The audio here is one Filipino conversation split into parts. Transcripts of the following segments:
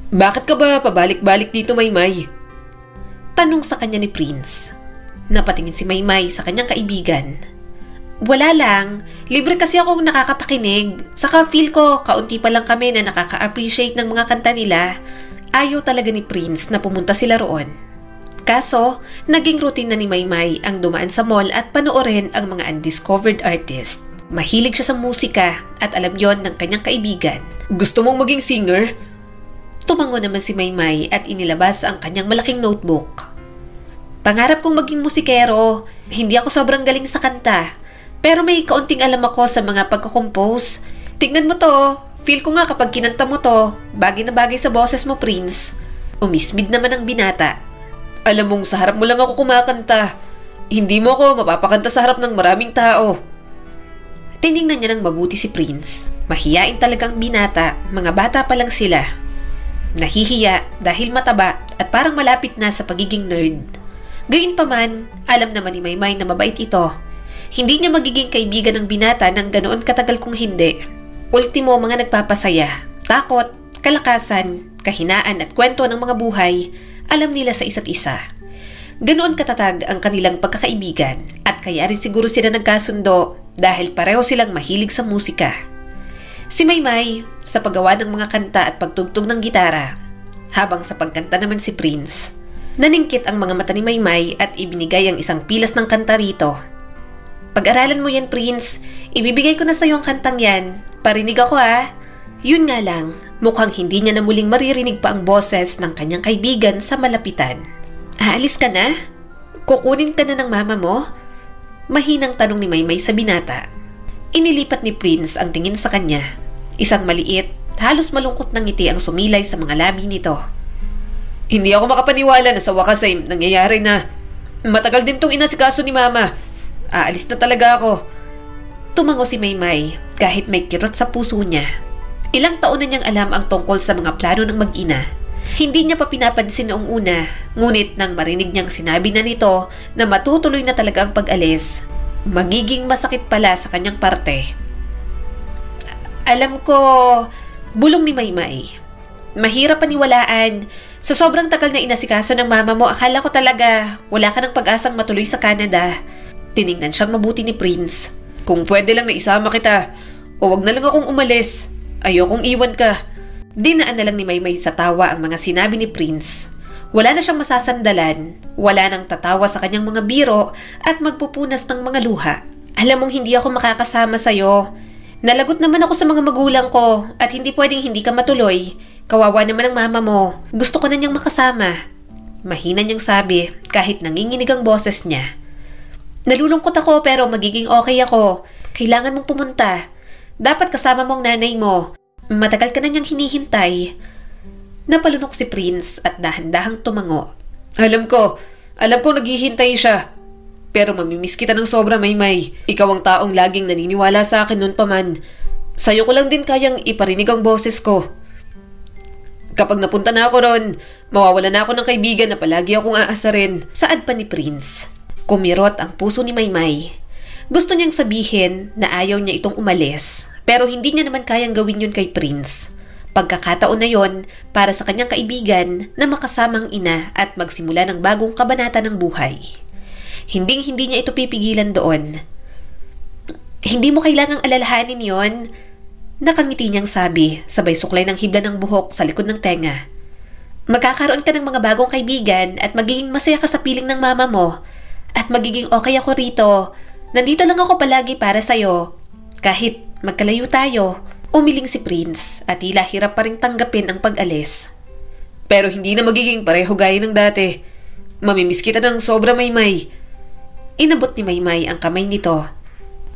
Bakit ka ba pabalik-balik dito, Maymay? Tanong sa kanya ni Prince. Napatingin si Maymay sa kanyang kaibigan. Wala lang, libre kasi akong nakakapakinig. Saka feel ko, kaunti pa lang kami na nakaka-appreciate ng mga kanta nila. Ayaw talaga ni Prince na pumunta sila roon. Kaso, naging routine na ni Maymay ang dumaan sa mall at panoorin ang mga undiscovered artist. Mahilig siya sa musika at alam yon ng kanyang kaibigan. Gusto mong maging singer? Tumango naman si Maymay at inilabas ang kanyang malaking notebook. Pangarap kong maging musikero. Hindi ako sobrang galing sa kanta. Pero may kaunting alam ako sa mga pagko-compose. Tignan mo to. Feel ko nga kapag kinanta mo to, bagay na bagay sa boses mo, Prince. Umismid naman ang binata. Alam mong sa harap mo lang ako kumakanta. Hindi mo ako mapapakanta sa harap ng maraming tao. Tiningnan niya ng mabuti si Prince. Mahiyain talagang binata, mga bata pa lang sila. Nahihiya dahil mataba at parang malapit na sa pagiging nerd. Gayunpaman, alam naman ni Maymay na mabait ito. Hindi niya magiging kaibigan ng binata ng ganoon katagal kung hindi. Ultimo, mga nagpapasaya, takot, kalakasan, kahinaan at kwento ng mga buhay, alam nila sa isa't isa. Ganoon katatag ang kanilang pagkakaibigan at kaya rin siguro sila nagkasundo dahil pareho silang mahilig sa musika. Si Maymay sa paggawa ng mga kanta at pagtugtog ng gitara, habang sa pagkanta naman si Prince. Naningkit ang mga mata ni Maymay at ibinigay ang isang pilas ng kanta rito. Pag-aralan mo yan, Prince. Ibibigay ko na sa iyo ang kantang yan. Parinig ako ah. Yun nga lang, mukhang hindi niya na muling maririnig pa ang boses ng kanyang kaibigan sa malapitan. Aalis ka na? Kukunin ka na ng mama mo? Mahinang tanong ni Maymay sa binata. Inilipat ni Prince ang tingin sa kanya. Isang maliit, halos malungkot ng ngiti ang sumilay sa mga labi nito. Hindi ako makapaniwala na sa wakas ay nangyayari na. Matagal din tong inasikaso ni mama. Aalis na talaga ako. Tumango si Maymay kahit may kirot sa puso niya. Ilang taon na niyang alam ang tungkol sa mga plano ng mag-ina. Hindi niya pa pinapansin noong una, ngunit nang marinig niyang sinabi na nito na matutuloy na talaga ang pag-alis, magiging masakit pala sa kanyang parte. Alam ko, bulong ni Maymay. Mahirap paniwalaan. Sa sobrang tagal na inasikaso ng mama mo, akala ko talaga wala ka ng pag-asang matuloy sa Canada. Tiningnan siyang mabuti ni Prince. Kung pwede lang na isama kita, o wag na lang akong umalis. Ayokong iwan ka. Dinaan na lang ni Maymay sa tawa ang mga sinabi ni Prince. Wala na siyang masasandalan, wala nang tatawa sa kanyang mga biro at magpupunas ng mga luha. Alam mong hindi ako makakasama sa'yo. Nalagot naman ako sa mga magulang ko at hindi pwedeng hindi ka matuloy. Kawawa naman ang mama mo. Gusto ko na niyang makasama. Mahina niyang sabi kahit nanginginig ang boses niya. Nalulungkot ako pero magiging okay ako. Kailangan mong pumunta. Dapat kasama mong nanay mo. Matagal ka na niyang hinihintay. Napalunok si Prince at dahan-dahang tumango. Alam ko naghihintay siya. Pero mamimiss kita ng sobra, Maymay. Ikaw ang taong laging naniniwala sa akin noon pa man. Sa'yo ko lang din kayang iparinig ang boses ko. Kapag napunta na ako ron, mawawala na ako ng kaibigan na palagi akong aasarin. Saad pa ni Prince. Kumirot ang puso ni Maymay. Gusto niyang sabihin na ayaw niya itong umalis, pero hindi niya naman kayang gawin yun kay Prince. Pagkakataon na yon para sa kanyang kaibigan na makasamang ina at magsimula ng bagong kabanata ng buhay. Hindi niya ito pipigilan doon. Hindi mo kailangang alalahanin yon. Nakangiti niyang sabi, sabay suklay ng hibla ng buhok sa likod ng tenga. Magkakaroon ka ng mga bagong kaibigan at magiging masaya ka sa piling ng mama mo. At magiging okay ako rito. Nandito lang ako palagi para sa'yo. Kahit magkalayo tayo. Umiling si Prince at tila hirap pa rin tanggapin ang pag-alis. Pero hindi na magiging pareho gaya ng dati. Mamimiss kita ng sobra, Maymay. Inabot ni Maymay ang kamay nito.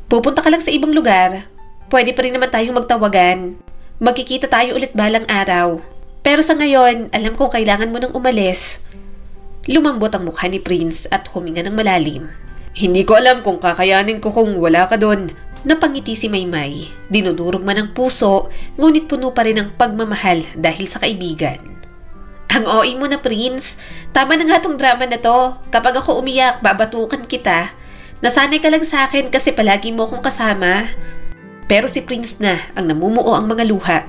Pupunta ka lang sa ibang lugar. Pwede pa rin naman tayong magtawagan. Magkikita tayo ulit balang araw. Pero sa ngayon, alam kong kailangan mo nang umalis. Lumambot ang mukha ni Prince at huminga ng malalim. Hindi ko alam kung kakayanin ko kung wala ka doon. Napangiti si Maymay. Dinudurog man ang puso, ngunit puno pa rin ang pagmamahal dahil sa kaibigan. Ang OA mo na, Prince. Tama na nga tong drama na to. Kapag ako umiyak, babatukan kita. Nasanay ka lang sa akin kasi palagi mo akong kasama. Pero si Prince na ang namumuo ang mga luha.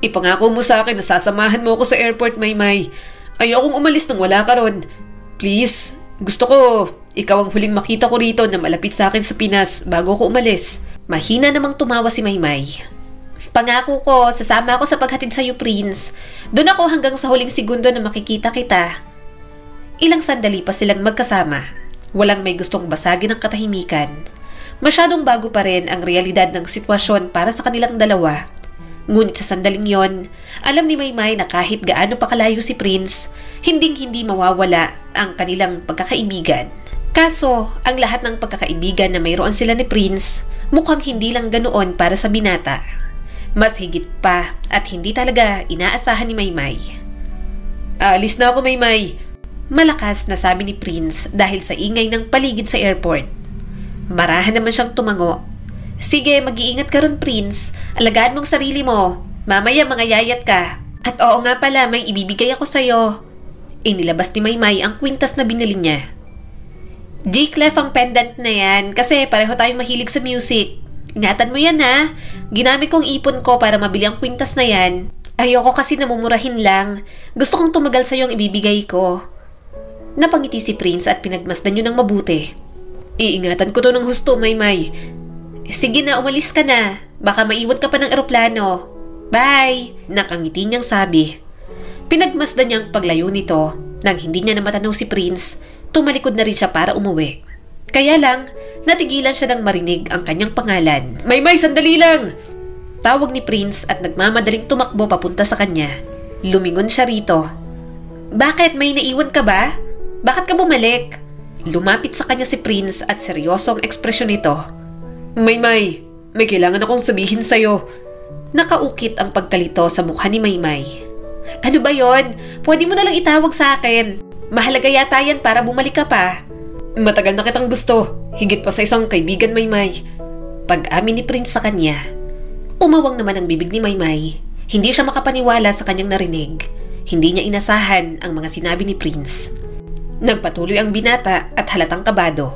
Ipangako mo sa akin na sasamahan mo ako sa airport, Maymay. Ayokong umalis nang wala ka ron. Please, gusto ko ikaw ang huling makita ko rito na malapit sa akin sa Pinas bago ko umalis. Mahina namang tumawa si Maymay. Pangako ko, sasama ako sa paghatid sa'yo, Prince. Doon ako hanggang sa huling segundo na makikita kita. Ilang sandali pa silang magkasama. Walang may gustong basagin ang katahimikan. Masyadong bago pa rin ang realidad ng sitwasyon para sa kanilang dalawa. Ngunit sa sandaling yon, alam ni Maymay na kahit gaano pa kalayo si Prince, hinding-hindi mawawala ang kanilang pagkakaibigan. Kaso, ang lahat ng pagkakaibigan na mayroon sila ni Prince, mukhang hindi lang ganoon para sa binata. Mas higit pa at hindi talaga inaasahan ni Maymay. Alis na ako, Maymay. Malakas na sabi ni Prince dahil sa ingay ng paligid sa airport. Marahan naman siyang tumango. Sige, mag-iingat ka ron, Prince. Alagaan mong sarili mo. Mamaya mangayayat ka. At oo nga pala, may ibibigay ako sa'yo. Inilabas ni Maymay ang kwintas na binili niya. G-Clef ang pendant na yan kasi pareho tayong mahilig sa music. Ingatan mo yan ha. Ginamit kong ipon ko para mabili ang kwintas na yan. Ayoko kasi namumurahin lang. Gusto kong tumagal sa'yo ang ibibigay ko. Napangiti si Prince at pinagmasdan yun ng mabuti. Iingatan ko to ng husto, Maymay. Sige na, umalis ka na. Baka maiwan ka pa ng eroplano. Bye! Nakangiti niyang sabi. Pinagmasdan niyang paglayo nito. Nang hindi niya na matanaw si Prince, tumalikod na rin siya para umuwi. Kaya lang, natigilan siya nang marinig ang kanyang pangalan. Maymay, sandali lang! Tawag ni Prince at nagmamadaling tumakbo papunta sa kanya. Lumingon siya rito. Bakit? May naiwan ka ba? Bakit ka bumalik? Lumapit sa kanya si Prince at seryosong ekspresyon nito. Maymay, may kailangan akong sabihin sa'yo. Nakaukit ang pagkalito sa mukha ni Maymay. Ano ba yon? Pwede mo nalang itawag sa akin. Mahalaga yata yan para bumalik ka pa. Matagal na kitang gusto. Higit pa sa isang kaibigan, Maymay. Pag-amin ni Prince sa kanya. Umawang naman ang bibig ni Maymay. Hindi siya makapaniwala sa kanyang narinig. Hindi niya inasahan ang mga sinabi ni Prince. Nagpatuloy ang binata at halatang kabado.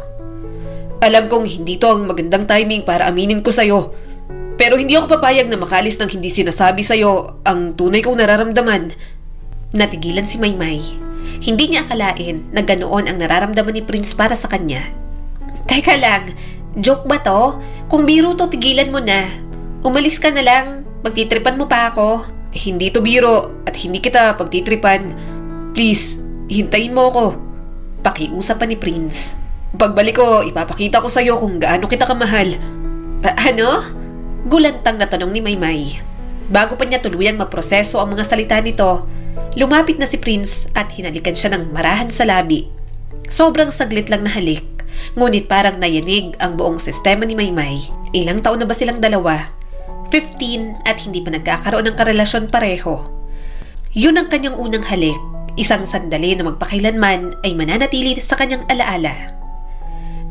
Alam kong hindi to ang magandang timing para aminin ko sa'yo. Pero hindi ako papayag na makalis nang hindi sinasabi sa'yo ang tunay kong nararamdaman. Natigilan si Maymay. Hindi niya akalain na ganoon ang nararamdaman ni Prince para sa kanya. Teka lang, joke ba to? Kung biro to, tigilan mo na. Umalis ka na lang, pagtitripan mo pa ako. Hindi to biro at hindi kita pagtitripan. Please, hintayin mo ako. Pakiusap pa ni Prince. Pagbalik ko, ipapakita ko sa'yo kung gaano kita kamahal. Ano? Gulantang na tanong ni Maymay. Bago pa niya tuluyang maproseso ang mga salita nito, lumapit na si Prince at hinalikan siya ng marahan sa labi. Sobrang saglit lang na halik, ngunit parang nayanig ang buong sistema ni Maymay. Ilang taon na ba silang dalawa? 15 at hindi pa nagkakaroon ng karelasyon pareho. Yun ang kanyang unang halik, isang sandali na magpakailanman ay mananatili sa kanyang alaala.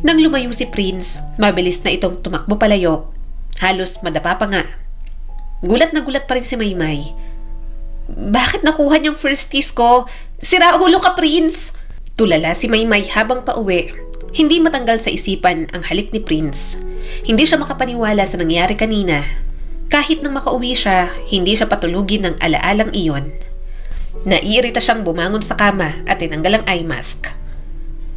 Nang lumayo si Prince, mabilis na itong tumakbo palayo. Halos madapa pa nga. Gulat na gulat pa rin si Maymay. Bakit nakuha niyang first kiss ko? Sira ulo ka, Prince! Tulala si Maymay habang pauwi. Hindi matanggal sa isipan ang halik ni Prince. Hindi siya makapaniwala sa nangyari kanina. Kahit nang makauwi siya, hindi siya patulugin ng alaalang iyon. Naiirita siyang bumangon sa kama at tinanggal ang eye mask.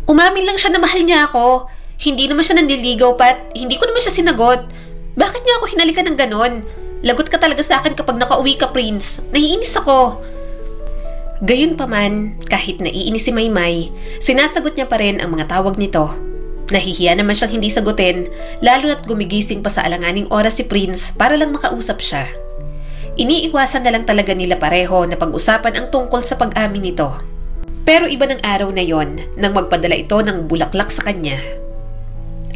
Umamin lang siya na mahal niya ako. Hindi naman siya nanliligaw pat hindi ko naman siya sinagot. Bakit niya ako hinalikan ng ganon? Lagot ka talaga sa akin kapag nakauwi ka, Prince. Naiinis ako. Gayunpaman, kahit naiinis si Maymay, sinasagot niya pa rin ang mga tawag nito. Nahihiya naman siyang hindi sagutin, lalo na't gumigising pa sa alanganing oras si Prince para lang makausap siya. Iniiwasan na lang talaga nila pareho na pag-usapan ang tungkol sa pag-amin nito. Pero iba ng araw na yon nang magpadala ito ng bulaklak sa kanya.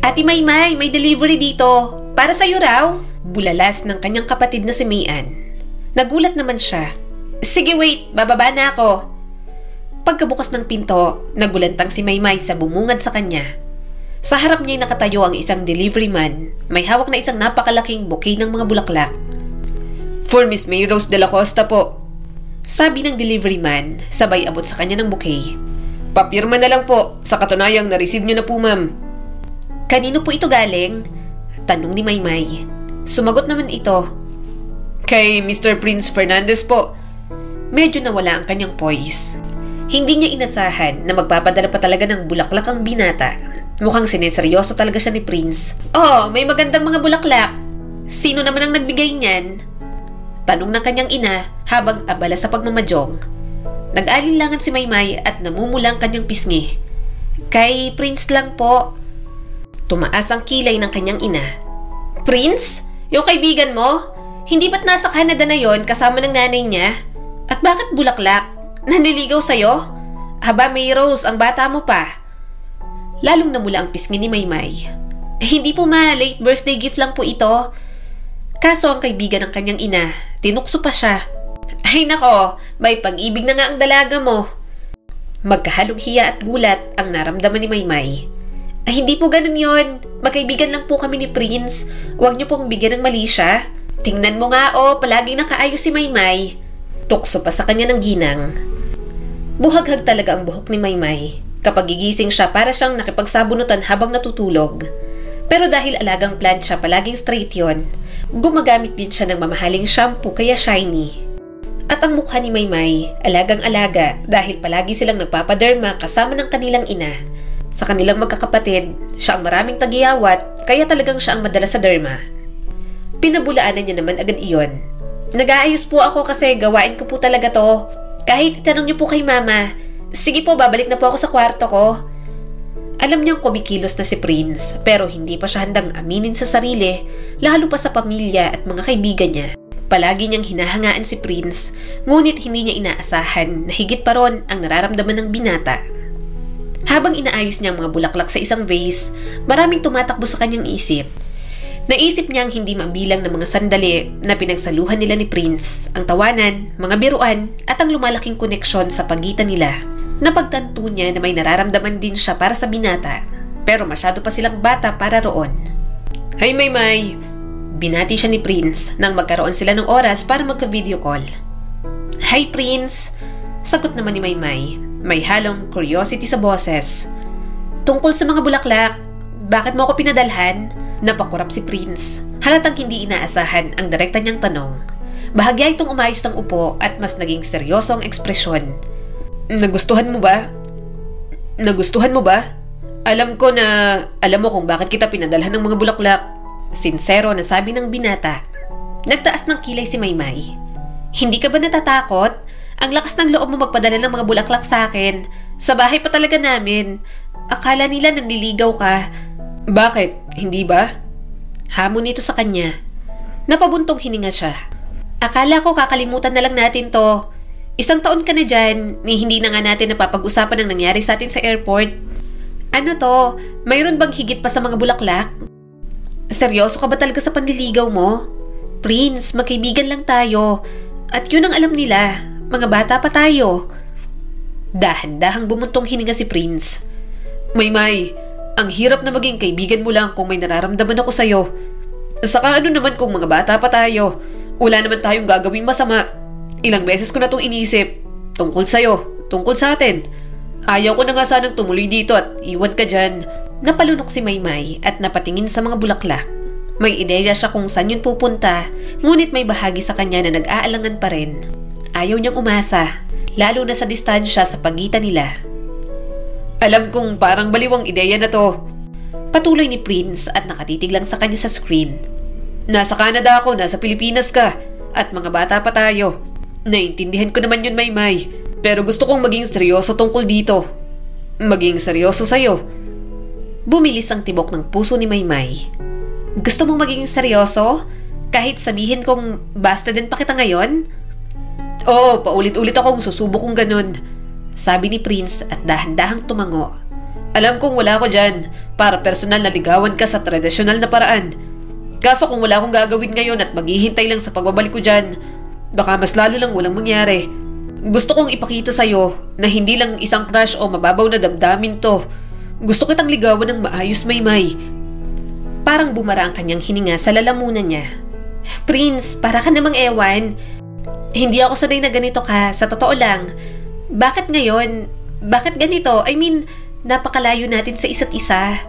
Ate Maymay, may delivery dito. Para sa'yo raw. Bulalas ng kanyang kapatid na si Mayan. Nagulat naman siya. Sige wait, bababa na ako. Pagkabukas ng pinto, nagulantang si Maymay sa bumungad sa kanya. Sa harap niya'y nakatayo ang isang delivery man. May hawak na isang napakalaking bouquet ng mga bulaklak. For Miss May Rose de la Costa po. Sabi ng delivery man, sabay abot sa kanya ng bouquet. Papirma na lang po, sa katunayang na-receive niyo na po, ma'am. Kanino po ito galing? Tanong ni Maymay. Sumagot naman ito. Kay Mr. Prince Fernandez po. Medyo nawala ang kanyang poise. Hindi niya inasahan na magpapadala pa talaga ng bulaklak ang binata. Mukhang sineseryoso talaga siya ni Prince. Oh, may magandang mga bulaklak. Sino naman ang nagbigay niyan? Tanong ng kanyang ina habang abala sa pagmamadyong. Nag-alinlangan si Maymay at namumula ang kanyang pisngi. Kay Prince lang po. Tumaas ang kilay ng kanyang ina. Prince? Yung kaibigan mo? Hindi ba't nasa Canada na yon kasama ng nanay niya? At bakit bulaklak? Nanliligaw sa'yo? Aba, May Rose, ang bata mo pa. Lalong namula ang pisngi ni Maymay. Hindi po ma, late birthday gift lang po ito. Kaso ang kaibigan ng kanyang ina, tinukso pa siya. Ay nako, may pag-ibig na nga ang dalaga mo. Magkahalong hiya at gulat ang naramdaman ni Maymay. Ay hindi po ganun yon. Magkaibigan lang po kami ni Prince. Huwag niyo pong bigyan ng mali siya. Tingnan mo nga palaging nakaayos si Maymay. Tukso pa sa kanya ng ginang. Buhaghag talaga ang buhok ni Maymay. Kapag gigising siya para siyang nakipagsabunutan habang natutulog. Pero dahil alagang plant siya palaging straight yon, gumagamit din siya ng mamahaling shampoo kaya shiny. At ang mukha ni Maymay, alagang-alaga dahil palagi silang nagpapaderma kasama ng kanilang ina. Sa kanilang magkakapatid, siya ang maraming tagiyawat kaya talagang siya ang madalas sa derma. Pinabulaanan niya naman agad iyon. Nag-aayos po ako kasi gawain ko po talaga to. Kahit itanong niyo po kay mama, sige po babalik na po ako sa kwarto ko. Alam niyang kumikilos na si Prince pero hindi pa siya handang aminin sa sarili, lalo pa sa pamilya at mga kaibigan niya. Palagi niyang hinahangaan si Prince, ngunit hindi niya inaasahan na higit pa ron ang nararamdaman ng binata. Habang inaayos niya ang mga bulaklak sa isang vase, maraming tumatakbo sa kanyang isip. Naisip niyang hindi mabilang ng mga sandali na pinagsaluhan nila ni Prince, ang tawanan, mga biruan at ang lumalaking koneksyon sa pagitan nila. Napagtanto niya na may nararamdaman din siya para sa binata, pero masyado pa silang bata para roon. Hay Maymay! Binati siya ni Prince nang magkaroon sila ng oras para magka-video call. Hi Prince! Sagot naman ni Maymay. May halong curiosity sa boses. Tungkol sa mga bulaklak, bakit mo ako pinadalhan? Napakurap si Prince. Halatang hindi inaasahan ang direkta niyang tanong. Bahagya itong umayos ng upo at mas naging seryoso ang ekspresyon. Nagustuhan mo ba? Nagustuhan mo ba? Alam ko na alam mo kung bakit kita pinadalhan ng mga bulaklak. Sinsero na sabi ng binata. Nagtaas ng kilay si Maymay. Hindi ka ba natatakot? Ang lakas ng loob mo magpadala ng mga bulaklak sa akin. Sa bahay pa talaga namin. Akala nila nanliligaw ka. Bakit? Hindi ba? Hamon nito sa kanya. Napabuntong hininga siya. Akala ko kakalimutan na lang natin to. 1 taon ka na dyan, ni hindi na nga natin napapag-usapan ang nangyari sa atin sa airport. Ano to? Mayroon bang higit pa sa mga bulaklak? Seryoso ka ba talaga sa panliligaw mo? Prince, magkaibigan lang tayo. At yun ang alam nila. Mga bata pa tayo. Dahan-dahang bumuntong hininga si Prince. Maymay, ang hirap na maging kaibigan mo lang kung may nararamdaman ako sa'yo. Saka ano naman kung mga bata pa tayo? Wala naman tayong gagawin masama. Ilang beses ko na itong inisip. Tungkol sa'yo, tungkol sa atin. Ayaw ko na nga sanang tumuloy dito at iwan ka dyan. Napalunok si Maymay at napatingin sa mga bulaklak. May ideya siya kung saan yun pupunta, ngunit may bahagi sa kanya na nag-aalangan pa rin. Ayaw niyang umasa, lalo na sa distansya sa pagitan nila. Alam kong parang baliwang ideya na to. Patuloy ni Prince at nakatitig lang sa kanya sa screen. Nasa Canada ako, nasa Pilipinas ka, at mga bata pa tayo. Naintindihan ko naman yun, Maymay, pero gusto kong maging seryoso tungkol dito. Maging seryoso sa'yo. Bumilis ang tibok ng puso ni Maymay. Gusto mong maging seryoso? Kahit sabihin kong basta din pa kita ngayon? Oo, paulit-ulit akong susubok kong ganun. Sabi ni Prince at dahan-dahang tumango. Alam kong wala ko dyan para personal na ligawan ka sa tradisyonal na paraan. Kaso kung wala akong gagawin ngayon at maghihintay lang sa pagbabalik ko dyan, baka mas lalo lang walang mangyari. Gusto kong ipakita sa'yo na hindi lang isang crush o mababaw na damdamin to. Gusto kitang ligawan ng maayos, Maymay. Parang bumara ang kanyang hininga sa lalamunan niya. Prince, para ka namang ewan. Hindi ako sanay na ganito ka, sa totoo lang. Bakit ngayon? Bakit ganito? I mean, napakalayo natin sa isa't isa.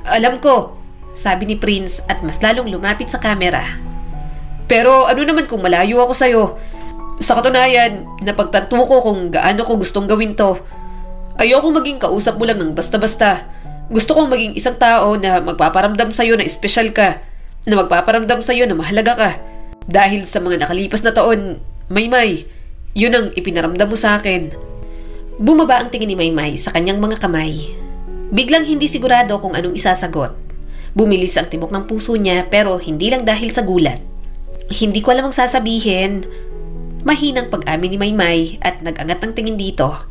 Alam ko, sabi ni Prince at mas lalong lumapit sa kamera. Pero ano naman kung malayo ako sa'yo? Sa katunayan, napagtanto ko kung gaano ko gustong gawin to. Ayoko maging kausap mo lang ng basta-basta. Gusto kong maging isang tao na magpaparamdam sa'yo na espesyal ka, na magpaparamdam sa'yo na mahalaga ka. Dahil sa mga nakalipas na taon, Maymay, yun ang ipinaramdam mo sa akin. Bumaba ang tingin ni Maymay sa kanyang mga kamay. Biglang hindi sigurado kung anong isasagot. Bumilis ang tibok ng puso niya pero hindi lang dahil sa gulat. Hindi ko alam ang sasabihin. Mahinang pag-amin ni Maymay at nag-angat ng tingin dito.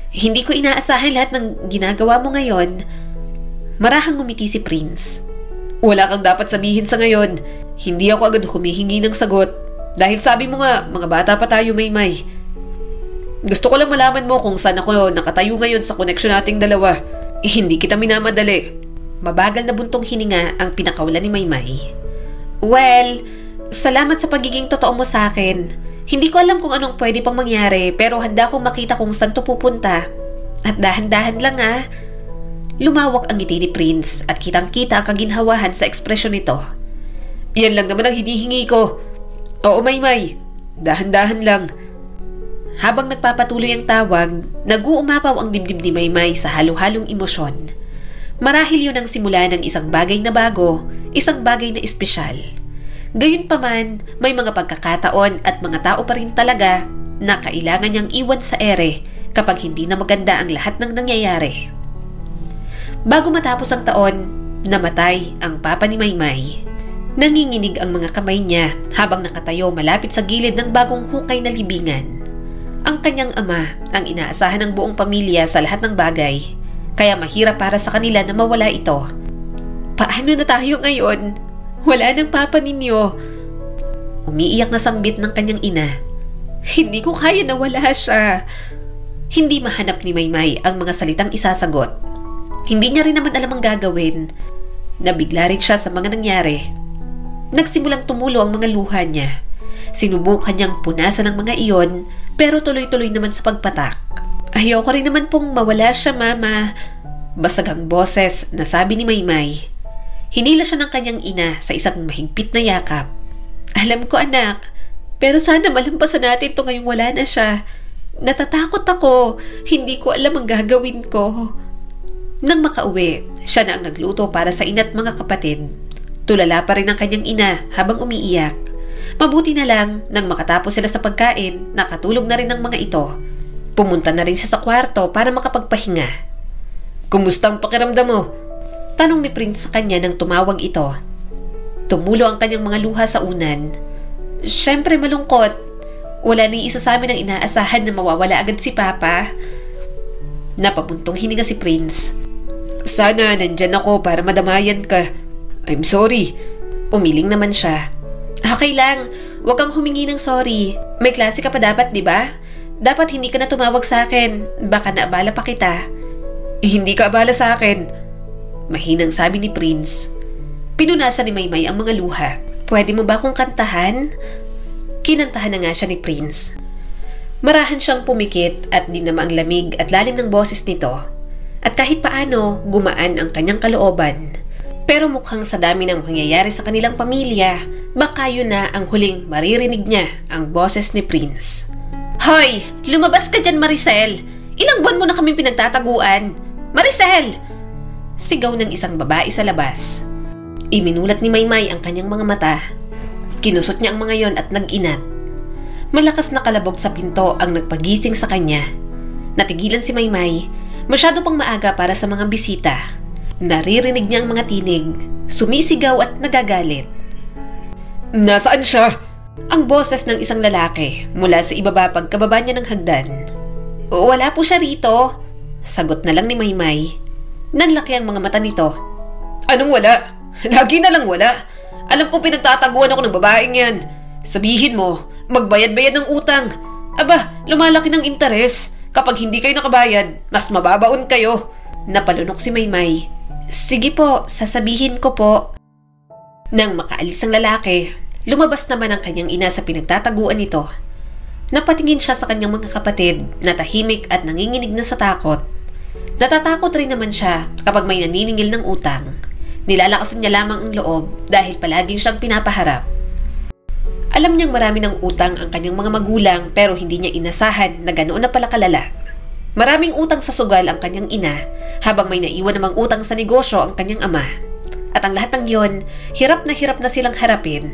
Hindi ko inaasahan lahat ng ginagawa mo ngayon. Marahang ngumiti si Prince. Wala kang dapat sabihin sa ngayon. Hindi ako agad humihingi ng sagot. Dahil sabi mo nga, mga bata pa tayo, Maymay. Gusto ko lang malaman mo kung saan ako nakatayo ngayon sa koneksyon nating dalawa. Hindi kita minamadali. Mabagal na buntong hininga ang pinakawalan ni Maymay. Well, salamat sa pagiging totoo mo sa akin. Hindi ko alam kung anong pwede pang mangyari pero handa akong makita kung saan to pupunta. At dahan-dahan lang Lumawak ang ngiti ni Prince at kitang-kita ang kaginhawahan sa ekspresyon nito. Yan lang naman ang hinihingi ko. Oo, Maymay. Dahan-dahan lang. Habang nagpapatuloy ang tawag, nag-uumapaw ang dibdib ni Maymay sa halo-halong emosyon. Marahil yun ang simula ng isang bagay na bago, isang bagay na espesyal. Gayunpaman, may mga pagkakataon at mga tao pa rin talaga na kailangan niyang iwan sa ere kapag hindi na maganda ang lahat ng nangyayari. Bago matapos ang taon, namatay ang papa ni Maymay. Nanginginig ang mga kamay niya habang nakatayo malapit sa gilid ng bagong hukay na libingan. Ang kanyang ama ang inaasahan ng buong pamilya sa lahat ng bagay, kaya mahirap para sa kanila na mawala ito. Paano na tayo ngayon? Wala ng papa ninyo. Umiiyak na sambit ng kanyang ina. Hindi ko kaya na wala siya. Hindi mahanap ni Maymay ang mga salitang isasagot. Hindi niya rin naman alam ang gagawin. Nabigla rin siya sa mga nangyari. Nagsimulang tumulo ang mga luha niya. Sinubukan niyang punasan ang mga iyon, pero tuloy-tuloy naman sa pagpatak. Ayoko rin naman pong mawala siya, Mama. Basagang boses na sabi ni Maymay. Hinila siya ng kanyang ina sa isang mahigpit na yakap. Alam ko, anak, pero sana malampasan natin ito ngayong wala na siya. Natatakot ako. Hindi ko alam ang gagawin ko. Nang makauwi, siya na ang nagluto para sa ina't mga kapatid. Tulala pa rin ang kanyang ina habang umiiyak. Mabuti na lang nang makatapos sila sa pagkain, nakatulog na rin ang mga ito. Pumunta na rin siya sa kwarto para makapagpahinga. Kumusta ang pakiramdam mo? Tanong ni Prince sa kanya nang tumawag ito. Tumulo ang kanyang mga luha sa unan. Siyempre malungkot. Wala ni isa sa amin ang inaasahan na mawawala agad si Papa. Napabuntong hininga si Prince. Sana nandyan ako para madamayan ka. I'm sorry. Umiling naman siya. Okay lang. Huwag kang humingi ng sorry. May klase ka pa dapat, di ba? Dapat hindi ka na tumawag sa akin. Baka naabala pa kita. Hindi ka abala sa akin. Mahinang sabi ni Prince. Pinunasan ni Maymay ang mga luha. Pwede mo ba akong kantahan? Kinantahan na nga siya ni Prince. Marahan siyang pumikit at dinama ang lamig at lalim ng boses nito. At kahit paano, gumaan ang kanyang kalooban. Pero mukhang sa dami ng mangyayari sa kanilang pamilya, baka yun na ang huling maririnig niya ang boses ni Prince. Hoy! Lumabas ka dyan, Maricel! Ilang buwan mo na kaming pinagtataguan! Maricel! Sigaw ng isang babae sa labas. Iminulat ni Maymay ang kanyang mga mata. Kinusot niya ang mga yon at nag-inat. Malakas na kalabog sa pinto ang nagpagising sa kanya. Natigilan si Maymay. Masyado pang maaga para sa mga bisita. Naririnig niya ang mga tinig, sumisigaw at nagagalit. Nasaan siya? Ang boses ng isang lalaki mula sa ibaba pagkababa niya ng hagdan. Wala po siya rito, sagot na lang ni Maymay. Nanlaki ang mga mata nito. Anong wala? Lagi na lang wala. Alam kong pinagtataguan ako ng babaeng yan. Sabihin mo, magbayad-bayad ng utang. Aba, lumalaki ng interes. Kapag hindi kayo nakabayad, mas mababaon kayo. Napalunok si Maymay. Sige po, sasabihin ko po. Nang makaalis ang lalaki, lumabas naman ang kanyang ina sa pinagtataguan nito. Napatingin siya sa kanyang mga kapatid na tahimik at nanginginig na sa takot. Natatakot rin naman siya kapag may naniningil ng utang. Nilalakasan niya lamang ang loob dahil palaging siyang pinapaharap. Alam niyang marami ng utang ang kanyang mga magulang pero hindi niya inasahan na ganoon na pala kalala. Maraming utang sa sugal ang kanyang ina habang may naiwan namang utang sa negosyo ang kanyang ama. At ang lahat ng yon, hirap na silang harapin.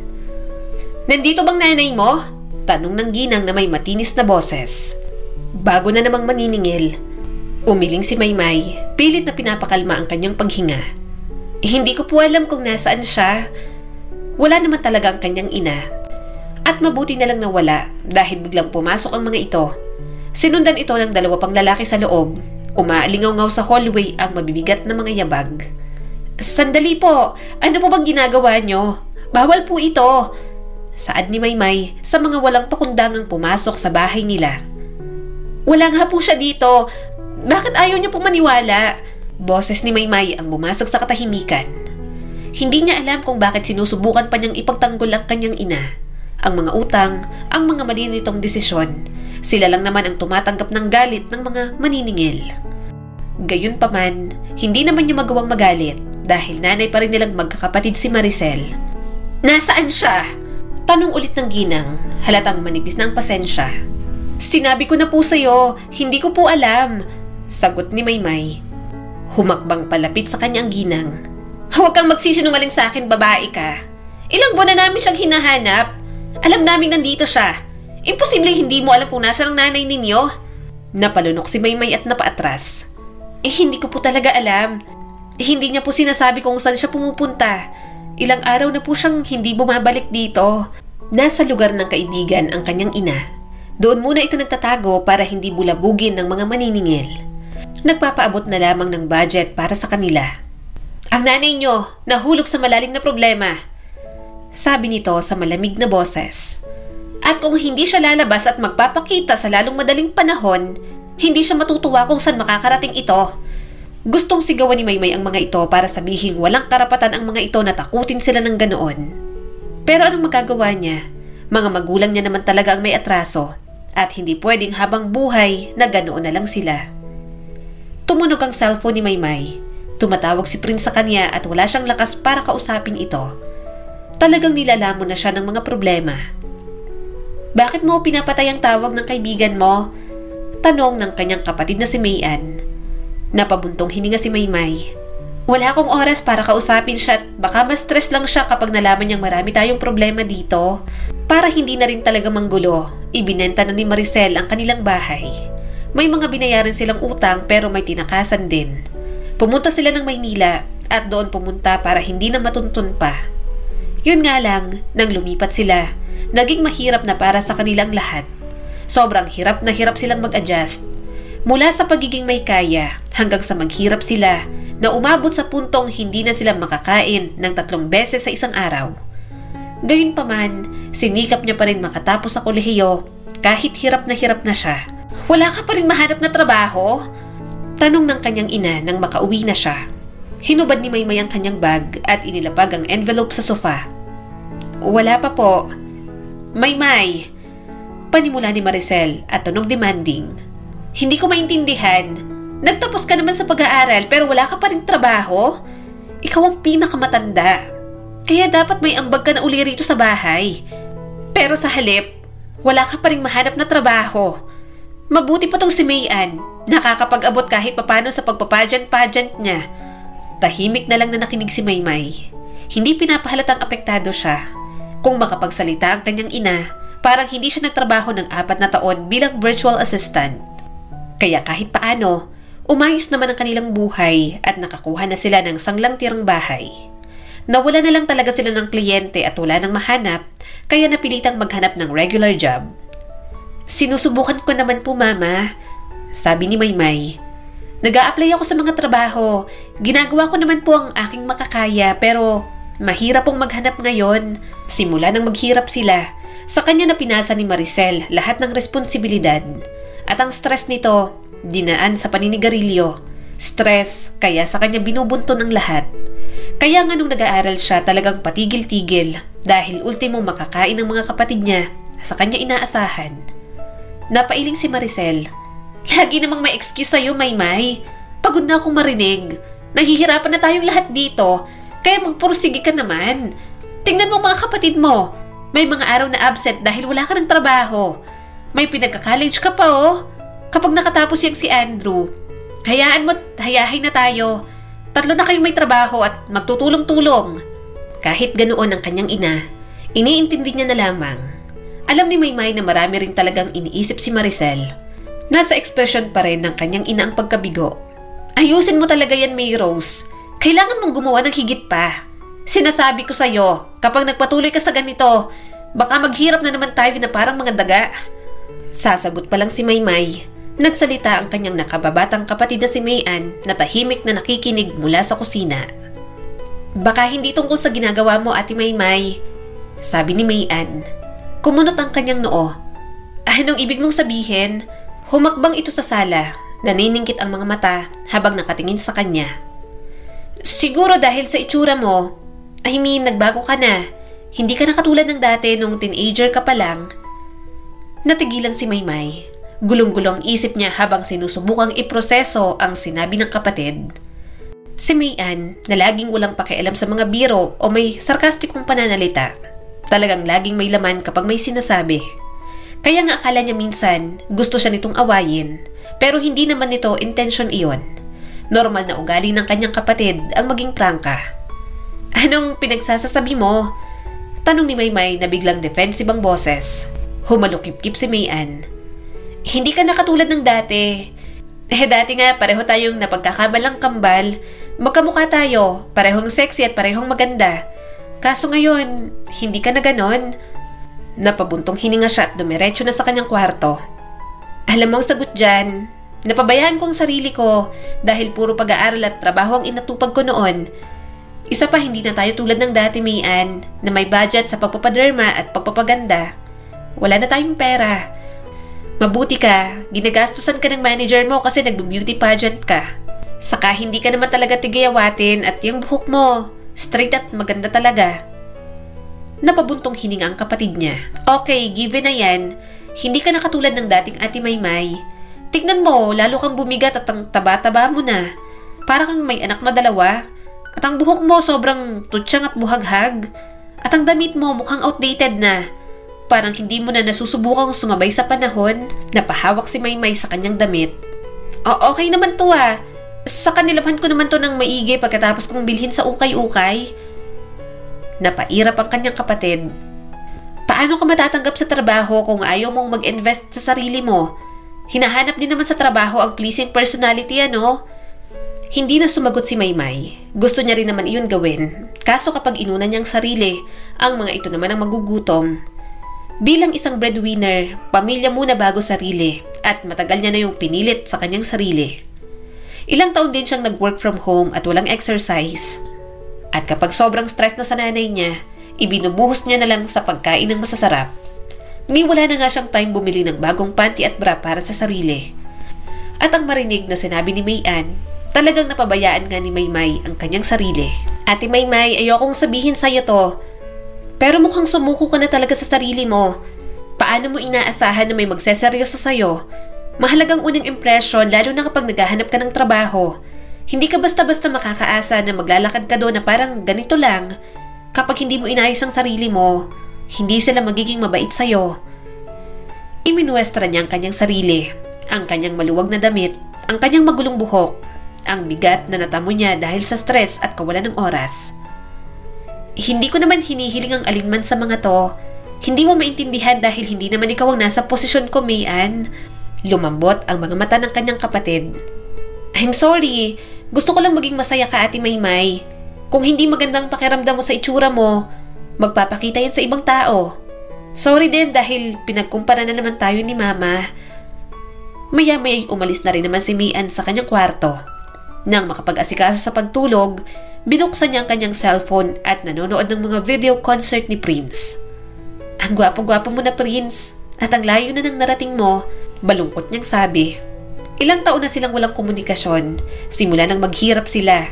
"Nandito bang nanay mo?" Tanong ng ginang na may matinis na boses. Bago na namang maniningil, umiling si Maymay, pilit na pinapakalma ang kanyang paghinga. "Hindi ko po alam kung nasaan siya." Wala naman talaga ang kanyang ina. At mabuti na lang na wala dahil biglang pumasok ang mga ito. Sinundan ito ng 2 pang lalaki sa loob. Umaalingaw-ngaw sa hallway ang mabibigat na mga yabag. "Sandali po, ano po bang ginagawa nyo? Bawal po ito." Saad ni Maymay sa mga walang pakundangang pumasok sa bahay nila. "Wala nga po siya dito. Bakit ayaw niyo pong maniwala?" Boses ni Maymay ang bumasag sa katahimikan. Hindi niya alam kung bakit sinusubukan pa niyang ipagtanggol ang kanyang ina. Ang mga utang, ang mga mali nitong desisyon. Sila lang naman ang tumatanggap ng galit ng mga maniningil. Gayunpaman, hindi naman niya magawang magalit dahil nanay pa rin nilang magkakapatid si Maricel. "Nasaan siya?" Tanong ulit ng ginang, halatang manipis na ang pasensya. "Sinabi ko na po sa'yo, hindi ko po alam." Sagot ni Maymay. Humakbang palapit sa kanya ang ginang. "Huwag kang magsisinungaling sa akin, babae ka. Ilang buwan na namin siyang hinahanap. Alam namin nandito siya. Imposible hindi mo alam kung nasa ang nanay ninyo." Napalunok si Maymay at napaatras. Hindi ko po talaga alam. Hindi niya po sinasabi kung saan siya pumupunta. Ilang araw na po siyang hindi bumabalik dito. Nasa lugar ng kaibigan ang kanyang ina. Doon muna ito nagtatago para hindi bulabugin ng mga maniningil. Nagpapaabot na lamang ng budget para sa kanila. "Ang nanay niyo, nahulog sa malalim na problema," sabi nito sa malamig na boses. "At kung hindi siya lalabas at magpapakita sa lalong madaling panahon, hindi siya matutuwa kung saan makakarating ito." Gustong sigawan ni Maymay ang mga ito para sabihing walang karapatan ang mga ito na takutin sila ng ganoon. Pero anong magagawa niya? Mga magulang niya naman talaga ang may atraso at hindi pwedeng habang buhay na ganoon na lang sila. Tumunog ang cellphone ni Maymay. Tumatawag si Prince sa kanya at wala siyang lakas para kausapin ito. Talagang nilalamon na siya ng mga problema. "Bakit mo pinapatay ang tawag ng kaibigan mo?" Tanong ng kanyang kapatid na si Mayan. Napabuntong hininga si Maymay. "Wala akong oras para kausapin siya at baka ma-stress lang siya kapag nalaman niyang marami tayong problema dito." Para hindi na rin talaga manggulo, ibinenta na ni Maricel ang kanilang bahay. May mga binayaran silang utang pero may tinakasan din. Pumunta sila ng Maynila at doon pumunta para hindi na matuntun pa. Yun nga lang, nang lumipat sila, naging mahirap na para sa kanilang lahat. Sobrang hirap na hirap silang mag-adjust. Mula sa pagiging may kaya hanggang sa maghirap sila na umabot sa puntong hindi na sila makakain ng 3 beses sa isang araw. Gayunpaman, sinikap niya pa rin makatapos sa kolehiyo kahit hirap na siya. "Wala ka pa rin mahanap na trabaho?" Tanong ng kanyang ina nang makauwi na siya. Hinubad ni Maymay ang kanyang bag at inilapag ang envelope sa sofa. "Wala pa po." "Maymay," panimula ni Maricel at tunog demanding. "Hindi ko maintindihan. Nagtapos ka naman sa pag-aaral pero wala ka pa rin trabaho? Ikaw ang pinakamatanda. Kaya dapat may ambag ka na uli rito sa bahay. Pero sa halip, wala ka pa rin mahanap na trabaho. Mabuti pa tong si Mayan. Nakakapag-abot kahit papano sa pagpapageant-pageant niya." Tahimik na lang na nakinig si Maymay. Hindi pinapahalatang apektado siya. Kung makapagsalita ang kanyang ina, parang hindi siya nagtrabaho ng 4 na taon bilang virtual assistant. Kaya kahit paano, umayos naman ang kanilang buhay at nakakuha na sila ng sanglang tirang bahay. Nawala na lang talaga sila ng kliyente at wala nang mahanap, kaya napilitang maghanap ng regular job. "Sinusubukan ko naman po, Mama," sabi ni Maymay. "Nag-a-apply ako sa mga trabaho. Ginagawa ko naman po ang aking makakaya pero mahirap pong maghanap ngayon." Simula nang maghirap sila, sa kanya na pinasa ni Maricel lahat ng responsibilidad. At ang stress nito, dinaan sa paninigarilyo. Stress, kaya sa kanya binubunto ng lahat. Kaya nga nung nag-aaral siya talagang patigil-tigil dahil ultimo makakain ng mga kapatid niya sa kanya inaasahan. Napailing si Maricel. "Lagi namang may excuse sa'yo, Maymay. Pagod na akong marinig. Nahihirapan na tayong lahat dito, kaya magpursige ka naman. Tingnan mo mga kapatid mo. May mga araw na absent dahil wala ka ng trabaho. May pinagka-college ka pa oh. Kapag nakatapos yung si Andrew, hayaan mo't hayahay na tayo. 3 na kayong may trabaho at magtutulong-tulong. Kahit ganoon ang kanyang ina, iniintindi niya na lamang. Alam ni Maymay na marami rin talagang iniisip si Maricel. Nasa ekspresyon pa rin ng kanyang ina ang pagkabigo. Ayusin mo talaga yan, May Rose. Kailangan mong gumawa ng higit pa. Sinasabi ko sa'yo, kapag nagpatuloy ka sa ganito, baka maghirap na naman tayo na parang mga daga. Sasagot pa lang si Maymay. Nagsalita ang kanyang nakababatang kapatid na si Mayan na tahimik na nakikinig mula sa kusina. Baka hindi tungkol sa ginagawa mo, Ate Maymay, sabi ni Mayan. Kumunot ang kanyang noo. Anong ibig mong sabihin? Humakbang ito sa sala. Naniningkit ang mga mata habang nakatingin sa kanya. Siguro dahil sa itsura mo, nagbago ka na. Hindi ka na katulad ng dati nung teenager ka pa lang. Natigilan si Maymay. Gulong-gulong isip niya habang sinusubukang iproseso ang sinabi ng kapatid. Si Mayan, na laging walang pakialam sa mga biro o may sarkastikong pananalita, talagang laging may laman kapag may sinasabi. Kaya nga akala niya minsan gusto siya nitong awayin, pero hindi naman nito intention iyon. Normal na ugali ng kanyang kapatid ang maging prangka. Anong pinagsasasabi mo? Tanong ni Maymay na biglang defensive ang boses. Humalukip-kip si Mayan. Hindi ka na katulad ng dati. Dati nga pareho tayong napagkakamalang kambal. Magkamukha tayo, parehong sexy at parehong maganda. Kaso ngayon, hindi ka na ganon. Napabuntong hininga siya at dumiretso na sa kanyang kwarto. Alam mo ang sagot dyan, napabayaan ko ang sarili ko dahil puro pag-aaral at trabaho ang inatupag ko noon. Isa pa, hindi na tayo tulad ng dati, Mayan, na may budget sa pagpapaderma at pagpapaganda. Wala na tayong pera. Mabuti ka, ginagastusan ka ng manager mo kasi nagbe-beauty pageant ka. Saka hindi ka naman talaga tigayawatin at yung buhok mo, straight at maganda talaga. Napabuntong hininga ang kapatid niya. Okay, given na yan, hindi ka na katulad ng dating Ate Maymay. Tignan mo, lalo kang bumigat at ang taba-taba mo na. Para kang may anak na 2. At ang buhok mo sobrang tutsyang at buhaghag. At ang damit mo mukhang outdated na. Parang hindi mo na nasusubukang sumabay sa panahon. Napahawak si Maymay sa kanyang damit. Okay naman to ah. Sa kanilabhan ko naman to ng maigi pagkatapos kong bilhin sa ukay-ukay. Napairap ang kanyang kapatid. Paano ka matatanggap sa trabaho kung ayaw mong mag-invest sa sarili mo? Hinahanap din naman sa trabaho ang pleasing personality, ano? Hindi na sumagot si Maymay. Gusto niya rin naman iyon gawin. Kaso kapag inuna niyang sarili, ang mga ito naman ang magugutom. Bilang isang breadwinner, pamilya muna bago sarili at matagal niya na yung pinilit sa kanyang sarili. Ilang taon din siyang nag-work from home at walang exercise. At kapag sobrang stress na sa nanay niya, ibinubuhos niya na lang sa pagkain ng masasarap. Ni wala na nga siyang time bumili ng bagong panty at bra para sa sarili. At ang marinig na sinabi ni Mayan, talagang napabayaan nga ni Maymay ang kanyang sarili. Ate Maymay, ayokong sabihin sa'yo to. Pero mukhang sumuko ka na talaga sa sarili mo. Paano mo inaasahan na may magseseryoso sa'yo? Mahalagang unang impresyon lalo na kapag naghahanap ka ng trabaho. Hindi ka basta-basta makakaasa na maglalakad ka doon na parang ganito lang. Kapag hindi mo inayos ang sarili mo, hindi sila magiging mabait sa'yo. Iminuestra niya ang kanyang sarili, ang kanyang maluwag na damit, ang kanyang magulong buhok, ang bigat na natamo niya dahil sa stress at kawalan ng oras. Hindi ko naman hinihiling ang alinman sa mga to. Hindi mo maintindihan dahil hindi naman ikaw ang nasa posisyon ko, Mayan. Lumambot ang mga mata ng kanyang kapatid. I'm sorry. Gusto ko lang maging masaya ka, Ate Maymay. Kung hindi magandang pakiramdam mo sa itsura mo, magpapakita yan sa ibang tao. Sorry din dahil pinagkumpara na naman tayo ni Mama. Maya-maya umalis na rin naman si Mayan sa kanyang kwarto. Nang makapag-asikaso sa pagtulog, binuksan niya ang kanyang cellphone at nanonood ng mga video concert ni Prince. Ang gwapo-gwapo mo na, Prince, at ang layo na ng narating mo, balungkot niyang sabi. Ilang taon na silang walang komunikasyon, simula nang maghirap sila.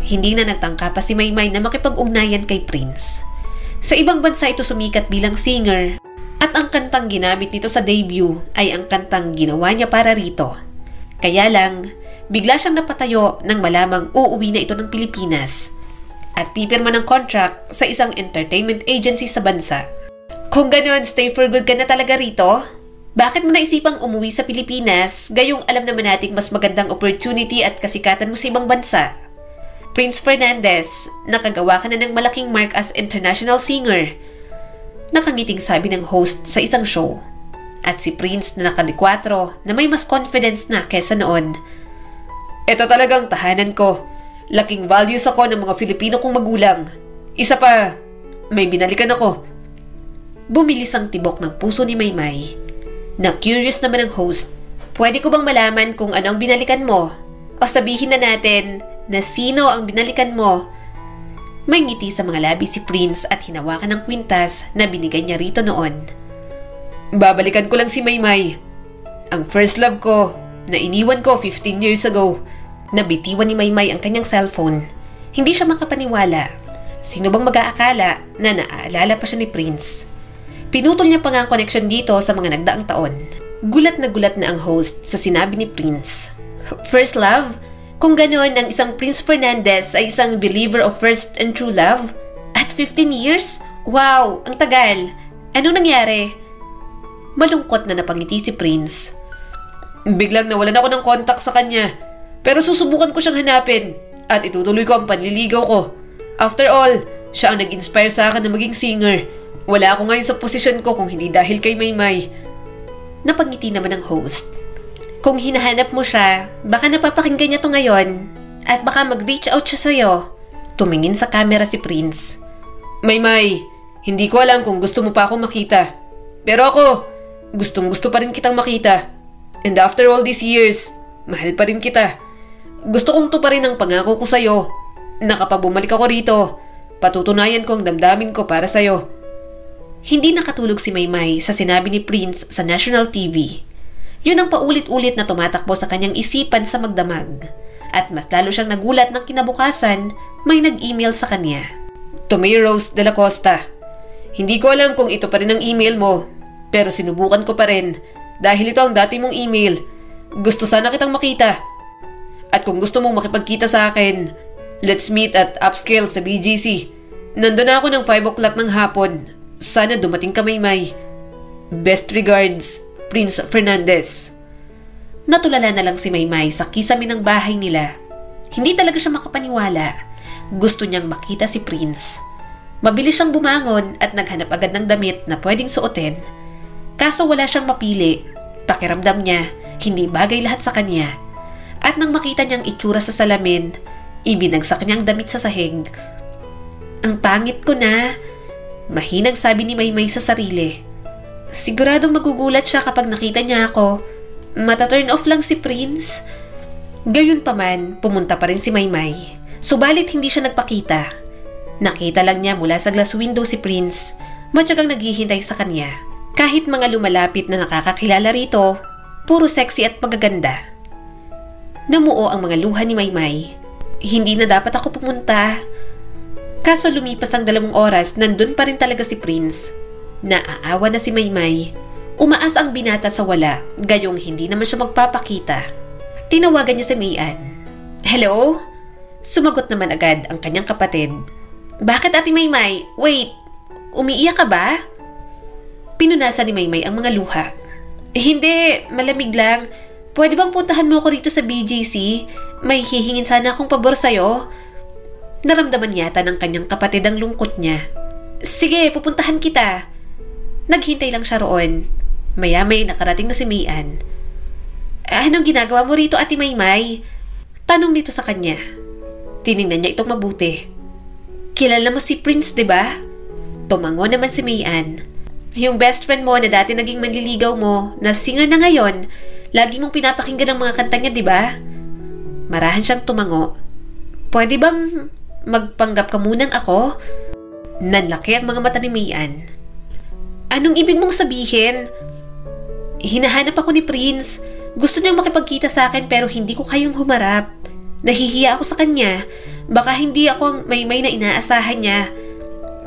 Hindi na nagtangka pa si Maymay na makipag-ugnayan kay Prince. Sa ibang bansa ito sumikat bilang singer, at ang kantang ginamit nito sa debut ay ang kantang ginawa niya para rito. Kaya lang, bigla siyang napatayo nang malamang uuwi na ito ng Pilipinas. at pipirma ng contract sa isang entertainment agency sa bansa. Kung ganun, stay for good ka na talaga rito? Bakit mo naisipang umuwi sa Pilipinas, gayong alam naman nating mas magandang opportunity at kasikatan mo sa ibang bansa? Prince Fernandez, nakagawa ka na ng malaking mark as international singer. Nakangiting sabi ng host sa isang show. At si Prince na nakadikwatro na may mas confidence na kesa noon. Ito talagang tahanan ko. Laking values ako ng mga Filipino kong magulang. Isa pa, may binalikan ako. Bumilis ang tibok ng puso ni Maymay. Na-curious naman ang host. Pwede ko bang malaman kung ano ang binalikan mo? O sabihin na natin na sino ang binalikan mo? May ngiti sa mga labi si Prince at hinawakan ng kwintas na binigay niya rito noon. Babalikan ko lang si Maymay. Ang first love ko na iniwan ko 15 years ago. Nabitiwan ni Maymay ang kanyang cellphone. Hindi siya makapaniwala. Sino bang mag-aakala na naaalala pa siya ni Prince? Pinutol niya pa nga ang connection dito sa mga nagdaang taon. Gulat na ang host sa sinabi ni Prince. First love? Kung ganoon, ang isang Prince Fernandez ay isang believer of first and true love? At 15 years? Wow, ang tagal. Anong nangyari? Malungkot na napangiti si Prince. Biglang nawalan ako ng contact sa kanya. Pero susubukan ko siyang hanapin at itutuloy ko ang panliligaw ko. After all, siya ang nag-inspire sa akin na maging singer. Wala ako ngayon sa posisyon ko kung hindi dahil kay Maymay. Napangiti naman ang host. Kung hinahanap mo siya, baka napapakinggan niya to ngayon at baka mag-reach out siya sa'yo. Tumingin sa camera si Prince. Maymay, hindi ko alam kung gusto mo pa akong makita. Pero ako, gustong-gusto pa rin kitang makita. And after all these years, mahal pa rin kita. Gusto kong tuparin ang pangako ko sa'yo na kapag bumalik ako rito, patutunayan ko ang damdamin ko para sa'yo. Hindi nakatulog si Maymay sa sinabi ni Prince sa national TV. Yun ang paulit-ulit na tumatakbo sa kanyang isipan sa magdamag. At mas lalo siyang nagulat ng kinabukasan, may nag-email sa kanya. To May Rose de la Costa. Hindi ko alam kung ito pa rin ang email mo, pero sinubukan ko pa rin dahil ito ang dati mong email. Gusto sana kitang makita. At kung gusto mong makipagkita sa akin, let's meet at Upscale sa BGC. Nandun ako ng 5 o'clock ng hapon. Sana dumating ka, Maymay. Best regards, Prince Fernandez. Natulala na lang si Maymay sa kisame ng bahay nila. Hindi talaga siya makapaniwala. Gusto niyang makita si Prince. Mabilis siyang bumangon at naghanap agad ng damit na pwedeng suotin. Kaso wala siyang mapili. Pakiramdam niya, hindi bagay lahat sa kanya. At nang makita niyang itsura sa salamin, ibinagsak niyang damit sa sahig. Ang pangit ko na, mahinang sabi ni Maymay sa sarili. Siguradong magugulat siya kapag nakita niya ako. Mata-turn off lang si Prince. Gayunpaman, pumunta pa rin si Maymay. Subalit hindi siya nagpakita. Nakita lang niya mula sa glass window si Prince, matyagang naghihintay sa kanya. Kahit mga lumalapit na nakakakilala rito, puro sexy at magaganda. Namuo ang mga luha ni Maymay. Hindi na dapat ako pumunta. Kaso lumipas ang 2 oras, nandun pa rin talaga si Prince. Naaawa na si Maymay. Umaas ang binata sa wala, gayong hindi naman siya magpapakita. Tinawagan niya si Mayan. Hello? Sumagot naman agad ang kanyang kapatid. Bakit Ate Maymay? Wait, umiiyak ka ba? Pinunasan ni Maymay ang mga luha. Hindi, malamig lang. Pwede bang puntahan mo ako rito sa BGC? May hihingin sana akong pabor sa'yo. Naramdaman yata ng kanyang kapatid ang lungkot niya. Sige, pupuntahan kita. Naghintay lang siya roon. Maya-may nakarating na si Mayan. Anong ginagawa mo rito, Ate Maymay? Tanong nito sa kanya. Tiningnan niya itong mabuti. Kilala mo si Prince, diba? Tumango naman si Mayan. Yung best friend mo na dati naging manliligaw mo, na singer na ngayon, lagi mong pinapakinggan ang mga kanta niya, diba? Marahan siyang tumango. Pwede bang magpanggap ka munang ako? Nanlaki ang mga mata ni Mayan. Anong ibig mong sabihin? Hinahanap ako ni Prince. Gusto niyang makipagkita sa akin pero hindi ko kayang humarap. Nahihiya ako sa kanya. Baka hindi ako ang Maymay na inaasahan niya.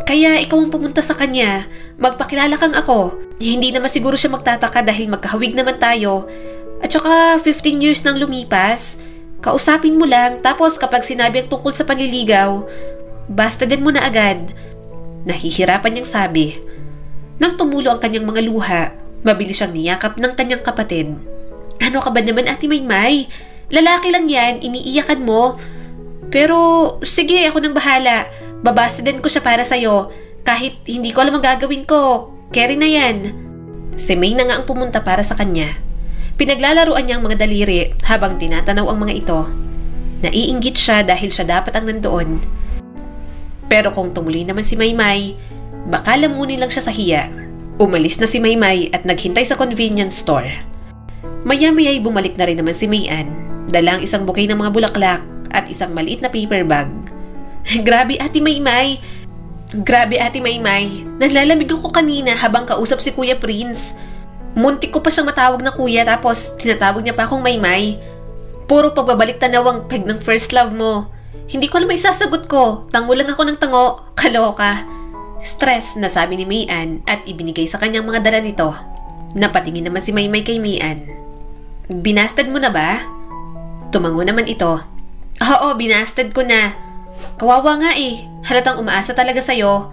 Kaya ikaw ang pumunta sa kanya. Magpakilala kang ako. Hindi naman siguro siya magtataka dahil magkahawig naman tayo. At saka 15 years nang lumipas. Kausapin mo lang, tapos kapag sinabi ang tungkol sa panliligaw, basta din mo na agad. Nahihirapan niyang sabi. Nang tumulo ang kanyang mga luha, mabilis siyang niyakap ng kanyang kapatid. Ano ka ba naman, Ate Maymay? Lalaki lang yan, iniiyakan mo. Pero sige, ako nang bahala. Babasta din ko siya para sa'yo. Kahit hindi ko alam ang gagawin ko, carry na yan. Si May na nga ang pumunta para sa kanya. Pinaglalaruan niya ang mga daliri habang tinatanaw ang mga ito. Naiinggit siya dahil siya dapat ang nandoon. Pero kung tumuli naman si Maymay, baka lamunin lang siya sa hiya. Umalis na si Maymay at naghintay sa convenience store. Maya-maya'y bumalik na rin naman si Mayan. Dala ang isang bouquet ng mga bulaklak at isang maliit na paper bag. Grabe, Ate Maymay! Grabe, Ate Maymay! Nalalamig ako kanina habang kausap si Kuya Prince. Muntik ko pa siyang matawag na kuya tapos tinatawag niya pa akong Maymay. Puro pagbabalik tanaw ang peg ng first love mo. Hindi ko alam may sasagot ko. Tango lang ako ng tango. Kaloka. Stress na sabi ni Mayan at ibinigay sa kanyang mga dala nito. Napatingin naman si Maymay kay Mayan. Binasted mo na ba? Tumango naman ito. Oo, binasted ko na. Kawawa nga eh. Halatang umaasa talaga sa'yo.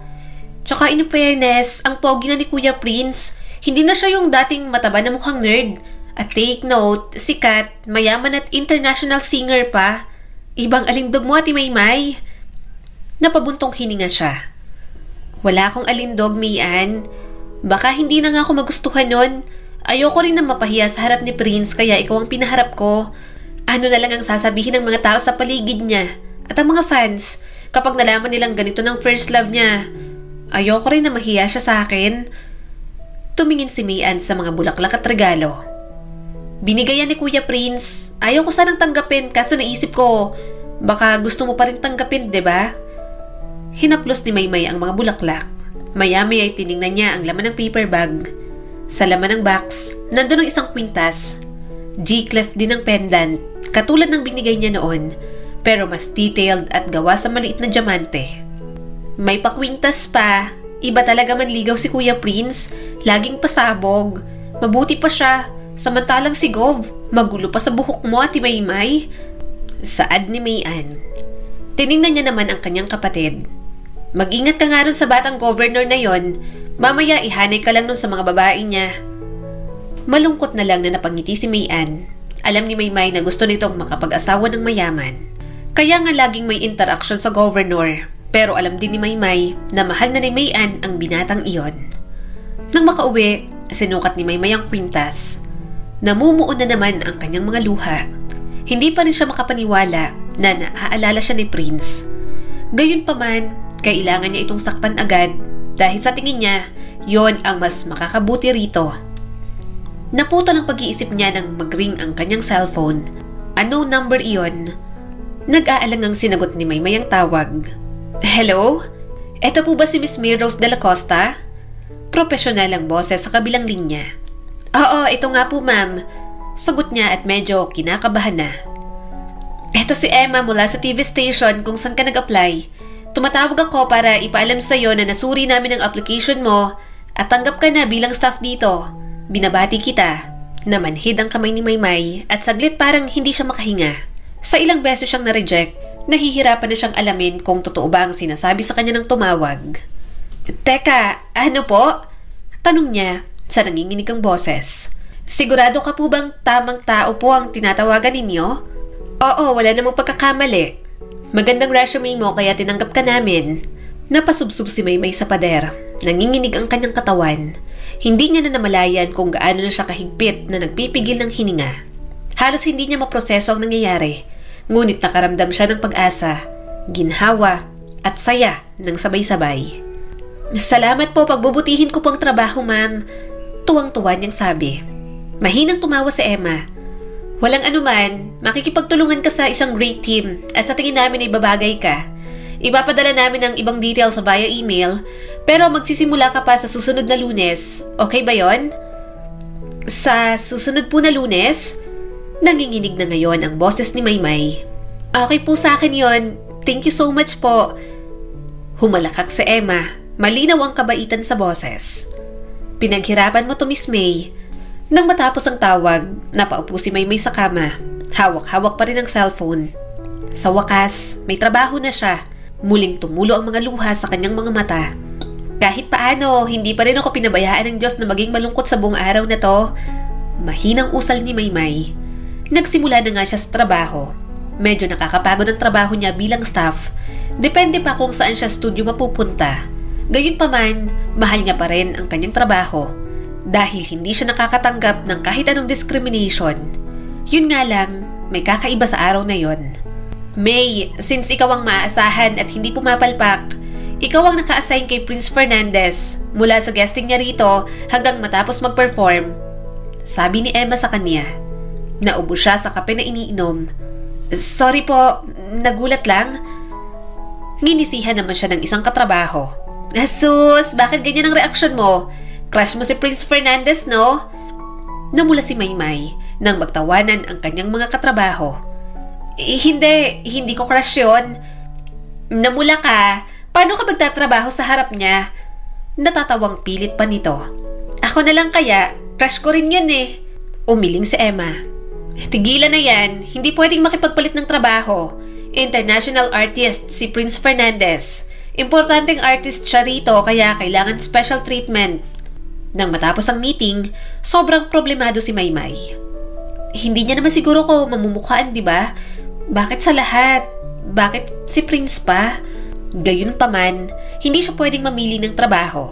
Tsaka in fairness, ang pogi na ni Kuya Prince. Hindi na siya yung dating mataba na mukhang nerd. At take note, sikat, mayaman at international singer pa. Ibang alindog mo, Ate Maymay. Napabuntong hininga siya. Wala akong alindog, Mayan. Baka hindi na nga ako magustuhan nun. Ayoko rin na mapahiya sa harap ni Prince kaya ikaw ang pinaharap ko. Ano na lang ang sasabihin ng mga tao sa paligid niya at ang mga fans kapag nalaman nilang ganito ng first love niya. Ayoko rin na mahiya siya sa akin. Tumingin si Mayan sa mga bulaklak at regalo. Binigayan ni Kuya Prince. Ayaw ko sanang tanggapin kaso naisip ko, baka gusto mo pa rin tanggapin, diba? Hinaplos ni Maymay ang mga bulaklak. Maya-maya ay tiningnan niya ang laman ng paper bag. Sa laman ng box, nandun ang isang kwintas. G-clef din ang pendant, katulad ng binigay niya noon, pero mas detailed at gawa sa maliit na diamante. May pakwintas pa. Iba talaga manligaw si Kuya Prince. Laging pasabog. Mabuti pa siya. Samantalang si Gov, magulo pa sa buhok mo, Ate Maymay. Saad ni Mayan. Tiningnan niya naman ang kanyang kapatid. Mag-ingat ka nga ron sa batang governor na yon. Mamaya ihanay ka lang nun sa mga babae niya. Malungkot na lang na napangiti si Mayan. Alam ni Maymay na gusto nitong makapag-asawa ng mayaman. Kaya nga laging may interaction sa governor. Pero alam din ni Maymay na mahal na ni Mayan ang binatang iyon. Nang makauwi, sinukat ni Maymay ang kwintas. Namumuo na naman ang kanyang mga luha. Hindi pa rin siya makapaniwala na naaalala siya ni Prince. Gayunpaman, kailangan niya itong saktan agad dahil sa tingin niya, yon ang mas makakabuti rito. Naputol ang pag-iisip niya nang mag-ring ang kanyang cellphone. Ano number iyon? Nag-aalangang sinagot ni Maymay ang tawag. Hello? Eto po ba si Miss Mirrose de la Costa? Profesional ang boses sa kabilang linya. Oo, ito nga po ma'am. Sagot niya at medyo kinakabahan na. Eto si Emma mula sa TV station kung saan ka nag-apply. Tumatawag ako para ipaalam sa iyo na nasuri namin ang application mo at tanggap ka na bilang staff dito. Binabati kita. Namanhid ang kamay ni Maymay at saglit parang hindi siya makahinga. Sa ilang beses siyang na-reject, nahihirapan na siyang alamin kung totoo ba ang sinasabi sa kanya ng tumawag. Teka, ano po? Tanong niya sa nanginginig ang boses. Sigurado ka po bang tamang tao po ang tinatawagan ninyo? Oo, wala namang pagkakamali. Magandang resume mo kaya tinanggap ka namin. Napasubsub si Maymay sa pader. Nanginginig ang kanyang katawan. Hindi niya na namalayan kung gaano na siya kahigpit na nagpipigil ng hininga. Halos hindi niya maproseso ang nangyayari. Ngunit nakaramdam siya ng pag-asa, ginhawa, at saya ng sabay-sabay. Salamat po, pagbubutihin ko pong trabaho, ma'am. Tuwang-tuwa niyang sabi. Mahinang tumawa si Emma. Walang anuman, makikipagtulungan ka sa isang great team at sa tingin namin ay babagay ka. Ipapadala namin ang ibang details via email, pero magsisimula ka pa sa susunod na Lunes. Okay ba yon? Sa susunod po na Lunes? Nanginginig na ngayon ang boses ni Maymay. Okay po sa akin yon. Thank you so much po. Humalakak si Emma. Malinaw ang kabaitan sa boses. Pinaghirapan mo to, Miss May. Nang matapos ang tawag, napaupo si Maymay sa kama. Hawak-hawak pa rin ang cellphone. Sa wakas, may trabaho na siya. Muling tumulo ang mga luha sa kanyang mga mata. Kahit paano, hindi pa rin ako pinabayaan ng Diyos na maging malungkot sa buong araw na to. Mahinang usal ni Maymay. Nagsimula na nga siya sa trabaho. Medyo nakakapagod ang trabaho niya bilang staff. Depende pa kung saan siya studio mapupunta. Gayunpaman, mahal niya pa rin ang kanyang trabaho. Dahil hindi siya nakakatanggap ng kahit anong discrimination. Yun nga lang, may kakaiba sa araw na yon. May, since ikaw ang maaasahan at hindi pumapalpak, ikaw ang naka-assign kay Prince Fernandez mula sa guesting niya rito hanggang matapos mag-perform. Sabi ni Emma sa kanya. Naubo siya sa kape na iniinom. Sorry po, nagulat lang. Nginisihan naman siya ng isang katrabaho. Asus, bakit ganyan ang reaksyon mo? Crush mo si Prince Fernandez, no? Namula si Maymay nang magtawanan ang kanyang mga katrabaho. Hindi ko crush yun. Namula ka, paano ka magtatrabaho sa harap niya? Natatawang pilit pa nito. Ako na lang kaya, crush ko rin yun eh. Umiling si Emma. Tigilan na yan, hindi pwedeng makipagpalit ng trabaho. International artist si Prince Fernandez. Importanteng artist siya rito kaya kailangan special treatment. Nang matapos ang meeting, sobrang problemado si Maymay. Hindi niya naman siguro ko mamumukhaan, di ba? Bakit sa lahat? Bakit si Prince pa? Gayunpaman, hindi siya pwedeng mamili ng trabaho.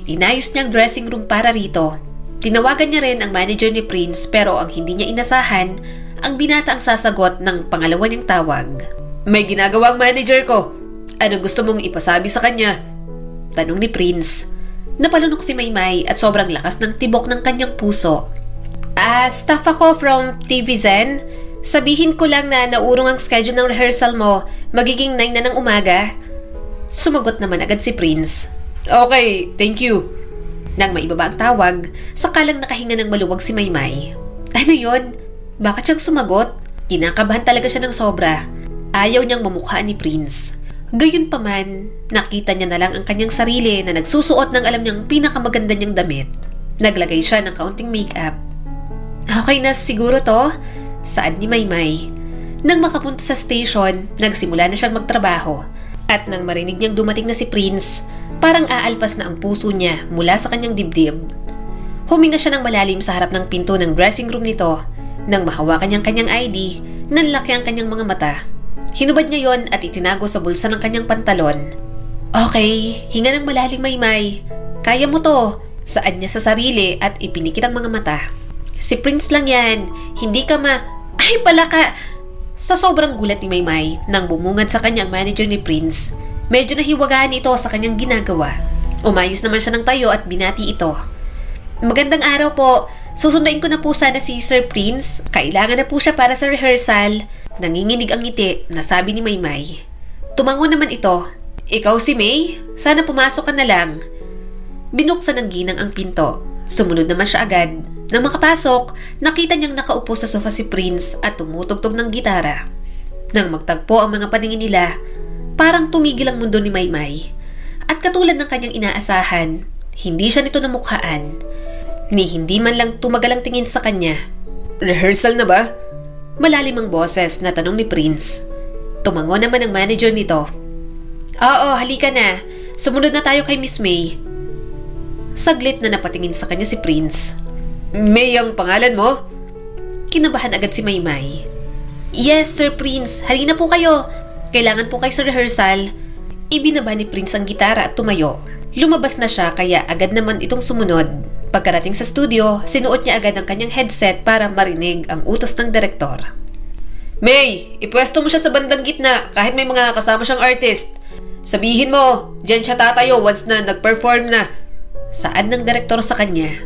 Inayos niya ang dressing room para rito. Tinawagan niya rin ang manager ni Prince pero ang hindi niya inasahan, ang binata ang sasagot ng pangalawa niyang tawag. May ginagawa ang manager ko. Anong gusto mong ipasabi sa kanya? Tanong ni Prince. Napalunok si Maymay at sobrang lakas ng tibok ng kanyang puso. Staff ako from TV Zen. Sabihin ko lang na naurong ang schedule ng rehearsal mo. Magiging 9 na ng umaga. Sumagot naman agad si Prince. Okay, thank you. Nang maibaba ang tawag, sakalang nakahinga ng maluwag si Maymay. Ano yon? Bakit siyang sumagot? Kinakabahan talaga siya ng sobra. Ayaw niyang mamukhaan ni Prince. Gayunpaman, nakita niya na lang ang kanyang sarili na nagsusuot ng alam niyang pinakamaganda niyang damit. Naglagay siya ng kaunting makeup. Okay na siguro to? Saad ni Maymay. Nang makapunta sa station, nagsimula na siyang magtrabaho. At nang marinig niyang dumating na si Prince, parang aalpas na ang puso niya mula sa kanyang dibdib. Huminga siya ng malalim sa harap ng pinto ng dressing room nito. Nang mahawakan niyang kanyang ID, nanlaki ang kanyang mga mata. Hinubad niya yon at itinago sa bulsa ng kanyang pantalon. Okay, hinga ng malalim Maymay. Kaya mo to, saad niya sa sarili at ipinikit ang mga mata. Si Prince lang yan, hindi ka Ay pala ka! Sa sobrang gulat ni Maymay nang bumungad sa kanyang manager ni Prince, medyo nahiwagaan ito sa kanyang ginagawa. Umayos naman siya ng tayo at binati ito. Magandang araw po. Susunduin ko na po sana si Sir Prince. Kailangan na po siya para sa rehearsal. Nanginginig ang ngiti na sabi ni Maymay. Tumango naman ito. Ikaw si May? Sana pumasok ka na lang. Binuksan ng ginang ang pinto. Sumunod naman siya agad. Nang makapasok, nakita niyang nakaupo sa sofa si Prince at tumutugtog ng gitara. Nang magtagpo ang mga paningin nila, parang tumigil ang mundo ni Maymay. At katulad ng kanyang inaasahan, hindi siya nito namukhaan. Ni hindi man lang tumagal ang tingin sa kanya. Rehearsal na ba? Malalim ang boses na tanong ni Prince. Tumango naman ang manager nito. Oo, halika na. Sumunod na tayo kay Miss May. Saglit na napatingin sa kanya si Prince. May ang pangalan mo? Kinabahan agad si Maymay. Yes, Sir Prince. Halina po kayo. Kailangan po kayo sa rehearsal. Ibinaba ni Prince ang gitara at tumayo. Lumabas na siya kaya agad naman itong sumunod. Pagkarating sa studio, sinuot niya agad ang kanyang headset para marinig ang utos ng direktor. May, ipwesto mo siya sa bandang gitna kahit may mga kasama siyang artist. Sabihin mo, diyan siya tatayo once na nag-perform na. Saad ng direktor sa kanya.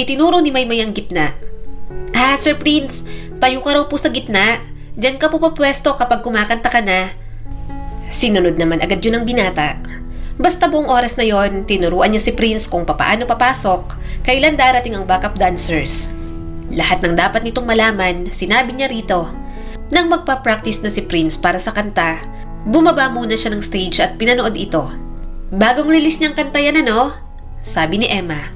Itinuro ni Maymay ang gitna. Sir Prince, tayo ka raw po sa gitna. Diyan ka po papwesto kapag kumakanta ka na. Sinunod naman agad yun ang binata. Basta buong oras na yon, tinuruan niya si Prince kung papaano papasok, kailan darating ang backup dancers. Lahat ng dapat nitong malaman, sinabi niya rito. Nang magpa-practice na si Prince para sa kanta, bumaba muna siya ng stage at pinanood ito. Bagong release niyang kanta yan ano? Sabi ni Emma.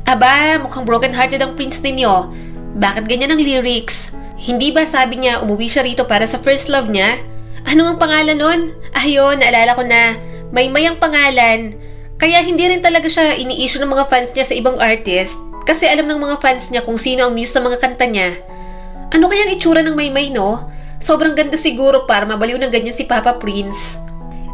Aba, mukhang broken-hearted ang Prince ninyo. Bakit ganyan ang lyrics? Hindi ba sabi niya umuwi siya rito para sa first love niya? Ano ang pangalan nun? Ayun, naalala ko na. Maymay ang pangalan. Kaya hindi rin talaga siya ini-issue ng mga fans niya sa ibang artist kasi alam ng mga fans niya kung sino ang muse ng mga kanta niya. Ano kayang itsura ng Maymay, no? Sobrang ganda siguro para mabaliw ng ganyan si Papa Prince.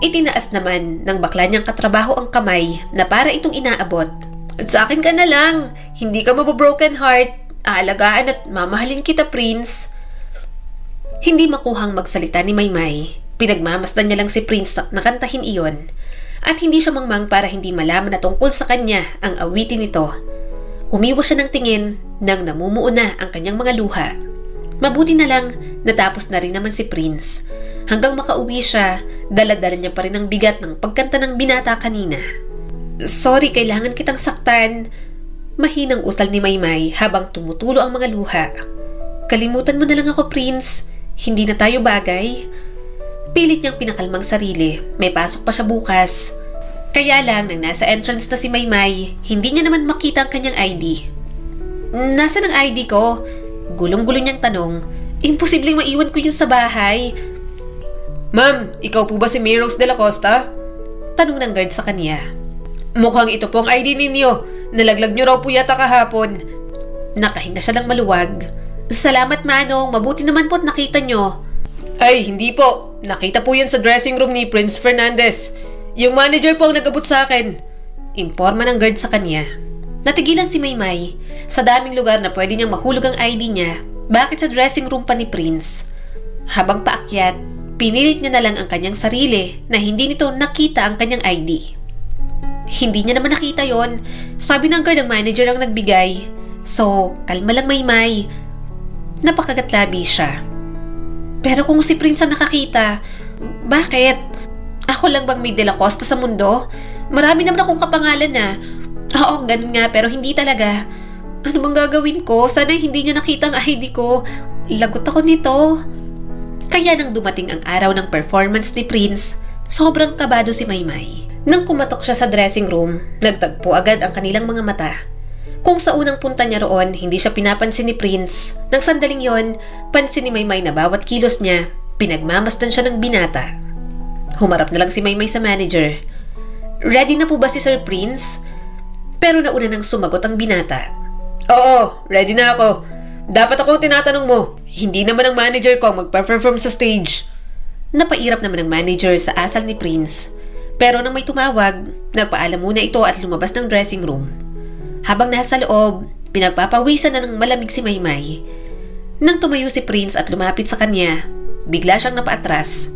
Itinaas naman ng bakla niyang katrabaho ang kamay na para itong inaabot. At sa akin ka na lang. Hindi ka mababroken heart. Aalagaan at mamahalin kita, Prince. Hindi makuhang magsalita ni Maymay. Pinagmamasdan niya lang si Prince na kantahin iyon. At hindi siya mangmang para hindi malaman na tungkol sa kanya ang awitin nito. Umiwas siya ng tingin nang namumuo na ang kanyang mga luha. Mabuti na lang natapos na rin naman si Prince. Hanggang makauwi siya, dala-dala niya pa rin ang bigat ng pagkanta ng binata kanina. Sorry, kailangan kitang saktan. Mahinang usal ni Maymay habang tumutulo ang mga luha. Kalimutan mo na lang ako, Prince. Hindi na tayo bagay. Pilit niyang pinakalmang sarili. May pasok pa siya bukas. Kaya lang, nang nasa entrance na si Maymay, hindi niya naman makita ang kanyang ID. Nasaan ang ID ko? Gulong-gulong niyang tanong. Imposibleng maiwan ko yun sa bahay. Ma'am, ikaw po ba si Mayrose de la Costa? Tanong ng guard sa kanya. Mukhang ito po ang ID ninyo. Nalaglag niyo raw po yata kahapon. Nakahinga siya ng maluwag. Salamat, Manong. Mabuti naman po't nakita nyo. Ay, hindi po. Nakita po yan sa dressing room ni Prince Fernandez. Yung manager po ang nag-abot sa akin. Imporma ng guard sa kanya. Natigilan si Maymay. Sa daming lugar na pwede niyang mahulog ang ID niya, bakit sa dressing room pa ni Prince? Habang paakyat, pinilit niya na lang ang kanyang sarili na hindi nito nakita ang kanyang ID. Hindi niya naman nakita yon. Sabi ng guard ang manager ang nagbigay. So, kalma lang, Maymay. Napakagatlabi siya. Pero kung si Prince ang nakakita, bakit? Ako lang bang may de la Costa sa mundo? Marami naman akong kapangalan na. Oo, ganun nga, pero hindi talaga. Ano bang gagawin ko? Sana hindi niya nakita ang ID ko. Lagot ako nito. Kaya nang dumating ang araw ng performance ni Prince, sobrang kabado si Maymay. Nang kumatok siya sa dressing room, nagtagpo agad ang kanilang mga mata. Kung sa unang punta niya roon, hindi siya pinapansin ni Prince. Nang sandaling yon, pansin ni Maymay na bawat kilos niya, pinagmamasdan siya ng binata. Humarap na lang si Maymay sa manager. Ready na po ba si Sir Prince? Pero nauna nang sumagot ang binata. Oo, ready na ako. Dapat ako tinatanong mo. Hindi naman ang manager ko mag-perform sa stage. Napairap naman ang manager sa asal ni Prince. Pero nang may tumawag, nagpaalam muna ito at lumabas ng dressing room. Habang nasa loob, pinagpapawisan na ng malamig si Maymay. Nang tumayo si Prince at lumapit sa kanya, bigla siyang napaatras.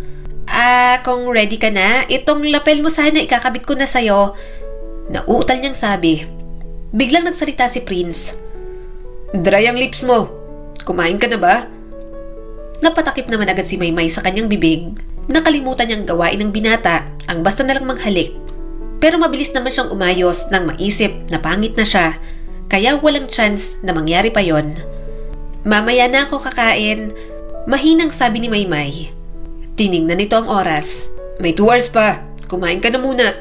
Kung ready ka na, itong lapel mo sana ikakabit ko na sa'yo. Nauutal niyang sabi. Biglang nagsalita si Prince. Dry ang lips mo. Kumain ka na ba? Napatakip naman agad si Maymay sa kanyang bibig. Nakalimutan niyang gawain ng binata ang basta na lang maghalik. Pero mabilis naman siyang umayos nang maisip na pangit na siya, kaya walang chance na mangyari pa yon. Mamaya na ako kakain, mahinang sabi ni Maymay. Tiningnan nito ang oras. May 2 hours pa, kumain ka na muna.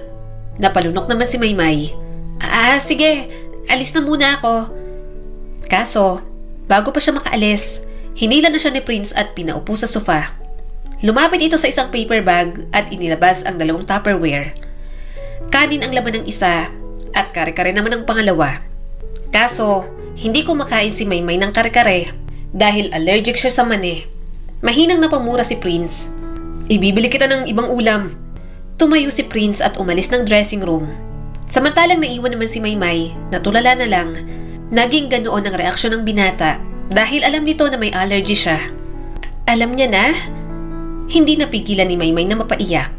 Napalunok naman si Maymay. Sige, alis na muna ako. Kaso, bago pa siya makaalis, hinila na siya ni Prince at pinaupo sa sofa. Lumapit ito sa isang paper bag at inilabas ang 2 Tupperware. Kanin ang laman ng isa at kare-kare naman ang pangalawa. Kaso, hindi kumakain si Maymay ng kare-kare dahil allergic siya sa mani. Mahinang napamura si Prince. Ibibili kita ng ibang ulam. Tumayo si Prince at umalis ng dressing room. Samantalang naiwan naman si Maymay na tulala na lang. Naging ganoon ang reaksyon ng binata dahil alam nito na may allergy siya. Alam niya na? Hindi napigilan ni Maymay na mapaiyak.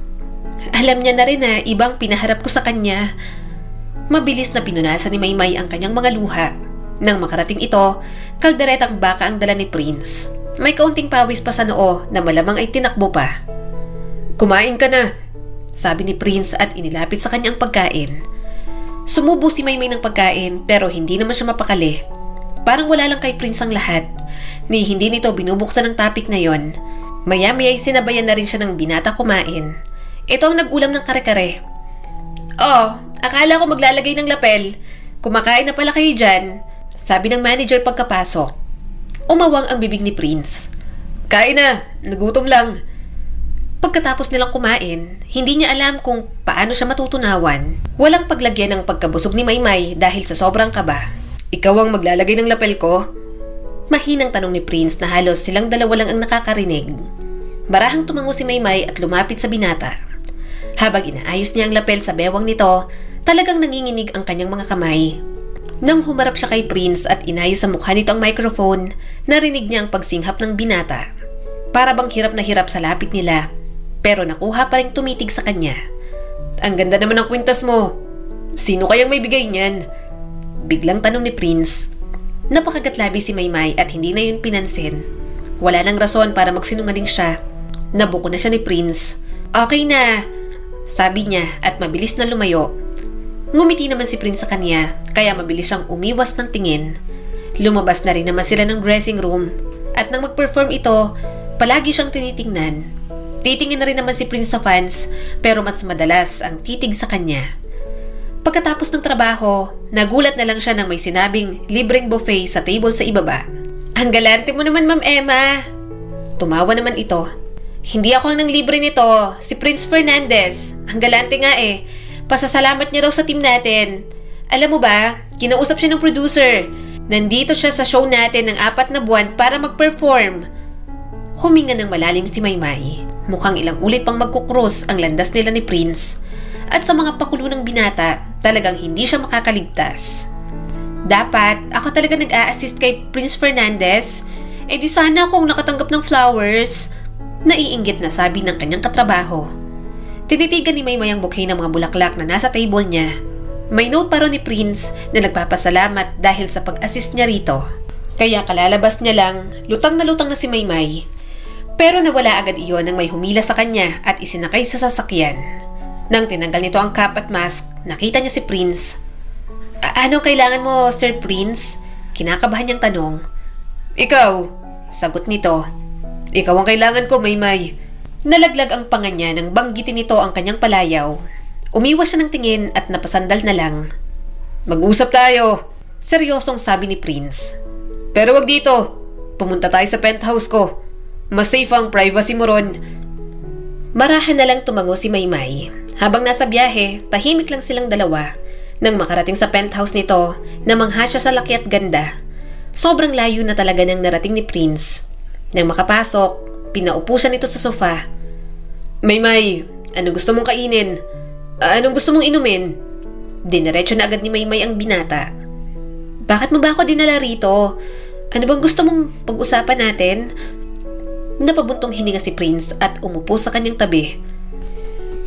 Alam niya na rin na ibang pinaharap ko sa kanya. Mabilis na pinunasan ni Maymay ang kanyang mga luha. Nang makarating ito, kalderetang baka ang dala ni Prince. May kaunting pawis pa sa noo na malamang ay tinakbo pa. Kumain ka na, sabi ni Prince at inilapit sa kanyang pagkain. Sumubo si Maymay ng pagkain pero hindi naman siya mapakali. Parang wala lang kay Prince ang lahat. Ni hindi nito binubuksan ang topic na yon. Maya-maya ay sinabayan na rin siya ng binata kumain. Ito ang nag-ulam ng kare-kare. Akala ko maglalagay ng lapel. Kumakain na pala kayo dyan, sabi ng manager pagkapasok. Umawang ang bibig ni Prince. Kain na, nagutom lang. Pagkatapos nilang kumain, hindi niya alam kung paano siya matutunawan. Walang paglagyan ng pagkabusog ni Maymay dahil sa sobrang kaba. Ikaw ang maglalagay ng lapel ko? Mahinang tanong ni Prince na halos silang dalawa lang ang nakakarinig. Marahang tumango si Maymay at lumapit sa binata. Habang inaayos niya ang lapel sa bewang nito, talagang nanginginig ang kanyang mga kamay. Nang humarap siya kay Prince at inayos sa mukha nito ang microphone, narinig niya ang pagsinghap ng binata. Para bang hirap na hirap sa lapit nila, pero nakuha pa rin tumitig sa kanya. Ang ganda naman ng kwintas mo. Sino kayang may bigay niyan? Biglang tanong ni Prince. Napakagatlabi si Maymay at hindi na yun pinansin. Wala nang rason para magsinungaling siya. Nabuko na siya ni Prince. Okay na, sabi niya at mabilis na lumayo. Ngumiti naman si Prince sa kanya, kaya mabilis siyang umiwas ng tingin. Lumabas na rin naman sila ng dressing room at nang mag-perform ito, palagi siyang tinitingnan. Titingin na rin naman si Prince sa fans pero mas madalas ang titig sa kanya. Pagkatapos ng trabaho, nagulat na lang siya nang may sinabing libreng buffet sa table sa ibaba. Ang galante mo naman, Ma'am Emma. Tumawa naman ito. Hindi ako ang nanglibre nito, si Prince Fernandez. Ang galante nga eh. Pasasalamat niya raw sa team natin. Alam mo ba, kinausap siya ng producer. Nandito siya sa show natin ng 4 na buwan para mag-perform. Huminga ng malalim si Maymay. Mukhang ilang ulit pang magkukrus ang landas nila ni Prince. At sa mga pakulo ng binata, talagang hindi siya makakaligtas. Dapat, ako talaga nag-a-assist kay Prince Fernandez. Eh di sana akong nakatanggap ng flowers. Naiinggit na sabi ng kanyang katrabaho. Tinitigan ni Maymay ang bouquet ng mga bulaklak na nasa table niya. May note pa ron ni Prince na nagpapasalamat dahil sa pag-assist niya rito. Kaya kalalabas niya lang, lutang na si Maymay. Pero nawala agad iyon nang may humila sa kanya at isinakay sa sasakyan. Nang tinanggal nito ang cap at mask, nakita niya si Prince. Ano kailangan mo, Sir Prince? Kinakabahan niyang tanong. Ikaw, sagot nito. Ikaw ang kailangan ko, Maymay. Nalaglag ang panga niya nang banggitin nito ang kanyang palayaw. Umiwas siya ng tingin at napasandal na lang. Mag-usap tayo, seryosong sabi ni Prince. Pero wag dito. Pumunta tayo sa penthouse ko. Mas safe ang privacy mo ron. Marahan na lang tumango si Maymay. Habang nasa biyahe, tahimik lang silang dalawa. Nang makarating sa penthouse nito, namangha siya sa laki at ganda. Sobrang layo na talaga nang narating ni Prince. Nang makapasok, pinaupo siya nito sa sofa. Maymay, ano gusto mong kainin? Anong gusto mong inumin? Dinerecho na agad ni Maymay ang binata. Bakit mo ba ako dinala rito? Ano bang gusto mong pag-usapan natin? Napabuntong hininga si Prince at umupo sa kanyang tabi.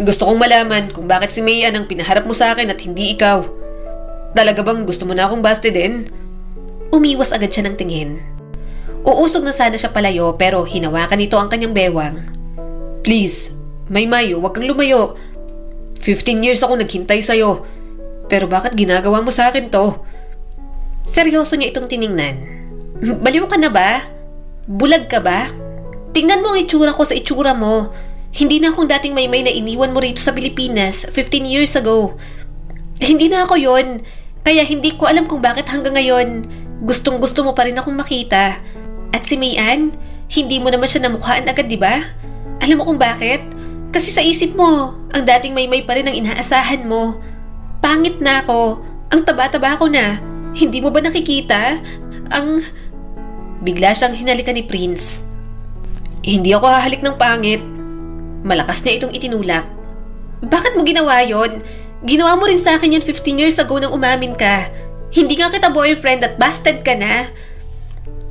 Gusto kong malaman kung bakit si Mayan ang pinaharap mo sa akin at hindi ikaw. Talaga bang gusto mo na akong baste din? Umiwas agad siya ng tingin. Uusog na sana siya palayo pero hinawakan nito ang kanyang bewang. Please, Maymay, huwag kang lumayo. 15 years ako naghintay sa'yo. Pero bakit ginagawa mo sa akin to? Seryoso niya itong tiningnan. Baliw ka na ba? Bulag ka ba? Tingnan mo ang itsura ko sa itsura mo. Hindi na akong dating Maymay na iniwan mo rito sa Pilipinas 15 years ago. Hindi na ako yon. Kaya hindi ko alam kung bakit hanggang ngayon gustong gusto mo pa rin akong makita. At si Mayan, hindi mo naman siya namukhaan agad, di ba? Alam mo kung bakit? Kasi sa isip mo, ang dating Maymay pa rin ang inaasahan mo. Pangit na ako. Ang taba-taba ko na. Hindi mo ba nakikita? Bigla siyang hinalikan ni Prince. Hindi ako hahalik ng pangit. Malakas niya itong itinulak. Bakit mo ginawa yon? Ginawa mo rin sa akin yan 15 years ago nang umamin ka. Hindi nga kita boyfriend at busted ka na.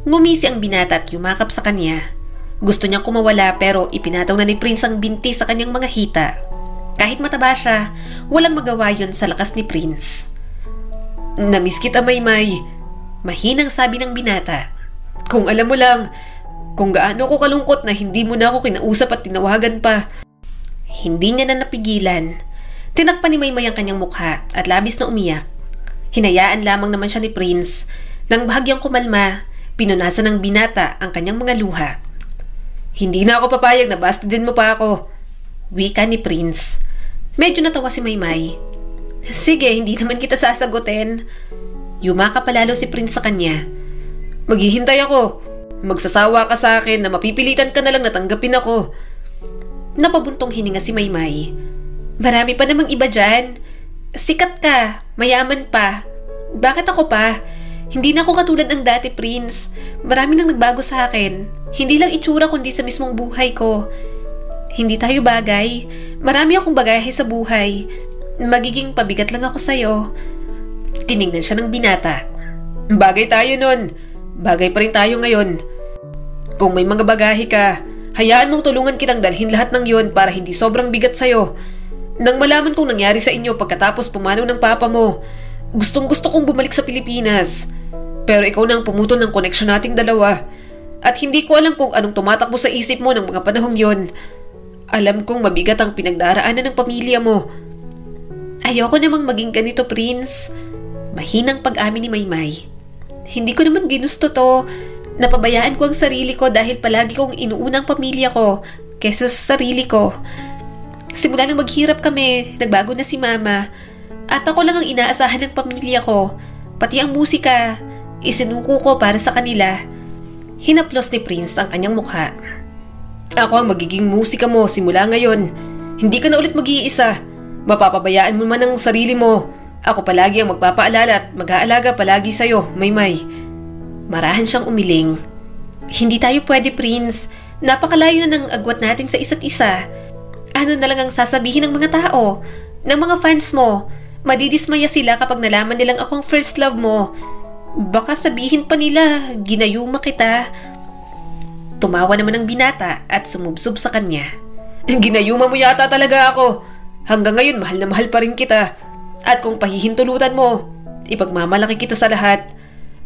Ngumisi ang binata at yumakap sa kanya. Gusto niyang kumawala pero ipinataw na ni Prince ang binti sa kanyang mga hita. Kahit mataba siya, walang magawa yon sa lakas ni Prince. Namiss kita, Maymay. Mahinang sabi ng binata. Kung alam mo lang, kung gaano ako kalungkot na hindi mo na ako kinausap at tinawagan pa. Hindi niya na napigilan. Tinakpan ni Maymay ang kanyang mukha at labis na umiyak. Hinayaan lamang naman siya ni Prince. Nang bahagyang kumalma, pinunasan ng binata ang kanyang mga luha. Hindi na ako papayag na bastidin mo pa ako. Wika ni Prince. Medyo natawa si Maymay. Sige, hindi naman kita sasagutin. Yumaka palalo si Prince sa kanya. Maghihintay ako. Magsasawa ka sa akin na mapipilitan ka na lang na tanggapin ako. Napabuntong hininga si Maymay. Marami pa namang iba dyan. Sikat ka, mayaman pa. Bakit ako pa? Hindi na ako katulad ng dati, Prince. Marami nang nagbago sa akin. Hindi lang itsura kundi sa mismong buhay ko. Hindi tayo bagay. Marami akong bagahe sa buhay. Magiging pabigat lang ako sa'yo. Tiningnan siya ng binata. Bagay tayo nun. Bagay pa rin tayo ngayon. Kung may mga bagahe ka, hayaan mong tulungan kitang dalhin lahat ng yon para hindi sobrang bigat sa'yo. Nang malaman kong nangyari sa inyo pagkatapos pumanaw ng papa mo, gustong gusto kong bumalik sa Pilipinas. Pero ikaw na ang pumutol ng koneksyon nating dalawa. At hindi ko alam kung anong tumatakbo sa isip mo ng mga panahong yon. Alam kong mabigat ang pinagdaraanan ng pamilya mo. Ayoko namang maging ganito, Prince. Mahinang pag-amin ni Maymay. Hindi ko naman ginusto to. Napabayaan ko ang sarili ko dahil palagi kong inuunang pamilya ko kesa sa sarili ko. Simula nang maghirap kami, nagbago na si Mama. At ako lang ang inaasahan ng pamilya ko. Pati ang musika, isinuko ko para sa kanila. Hinaplos ni Prince ang kanyang mukha. Ako ang magiging musika mo simula ngayon. Hindi ka na ulit mag-iisa. Mapapabayaan mo man ang sarili mo. Ako palagi ang magpapaalala at mag-aalaga palagi sa'yo, Maymay. Marahan siyang umiling. Hindi tayo pwede, Prince. Napakalayo na ng agwat natin sa isa't isa. Ano na lang ang sasabihin ng mga tao, ng mga fans mo? Madidismaya sila kapag nalaman nilang akong first love mo. Baka sabihin pa nila, ginayuma kita. Tumawa naman ang binata at sumubsob sa kanya. Ginayuma mo yata talaga ako. Hanggang ngayon mahal na mahal pa rin kita. At kung pahihintulutan mo, ipagmamalaki kita sa lahat.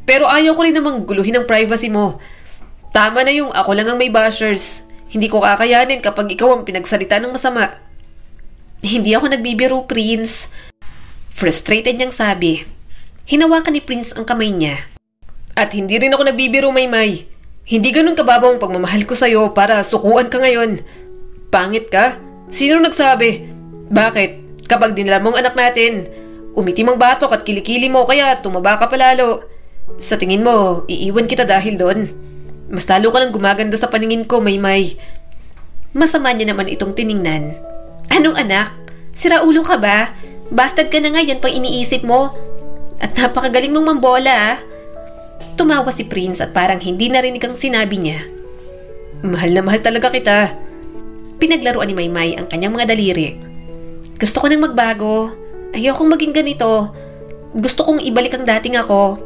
Pero ayaw ko rin namang guluhin ang privacy mo. Tama na yung ako lang ang may bashers. Hindi ko kakayanin kapag ikaw ang pinagsalita ng masama. Hindi ako nagbibiro, Prince. Frustrated niyang sabi. Hinawakan ni Prince ang kamay niya. At hindi rin ako nagbibiro, Maymay. Hindi ganun kababaw ang pagmamahal ko sa'yo para sukuan ka ngayon. Pangit ka? Sino nagsabi? Bakit? Kapag dinala mong anak natin, umitim ang batok at kilikili mo kaya tumaba ka palalo. Sa tingin mo, iiwan kita dahil doon. Mas lalo ka lang gumaganda sa paningin ko, Maymay. Masama niya naman itong tiningnan. Anong anak? Siraulo ka ba? Bastard ka na nga, yan pang iniisip mo. At napakagaling mong mambola, ah. Tumawa si Prince at parang hindi narinig ang sinabi niya. Mahal na mahal talaga kita. Pinaglaruan ni Maymay ang kanyang mga daliri. Gusto ko nang magbago. Ayokong maging ganito. Gusto kong ibalik ang dating ako.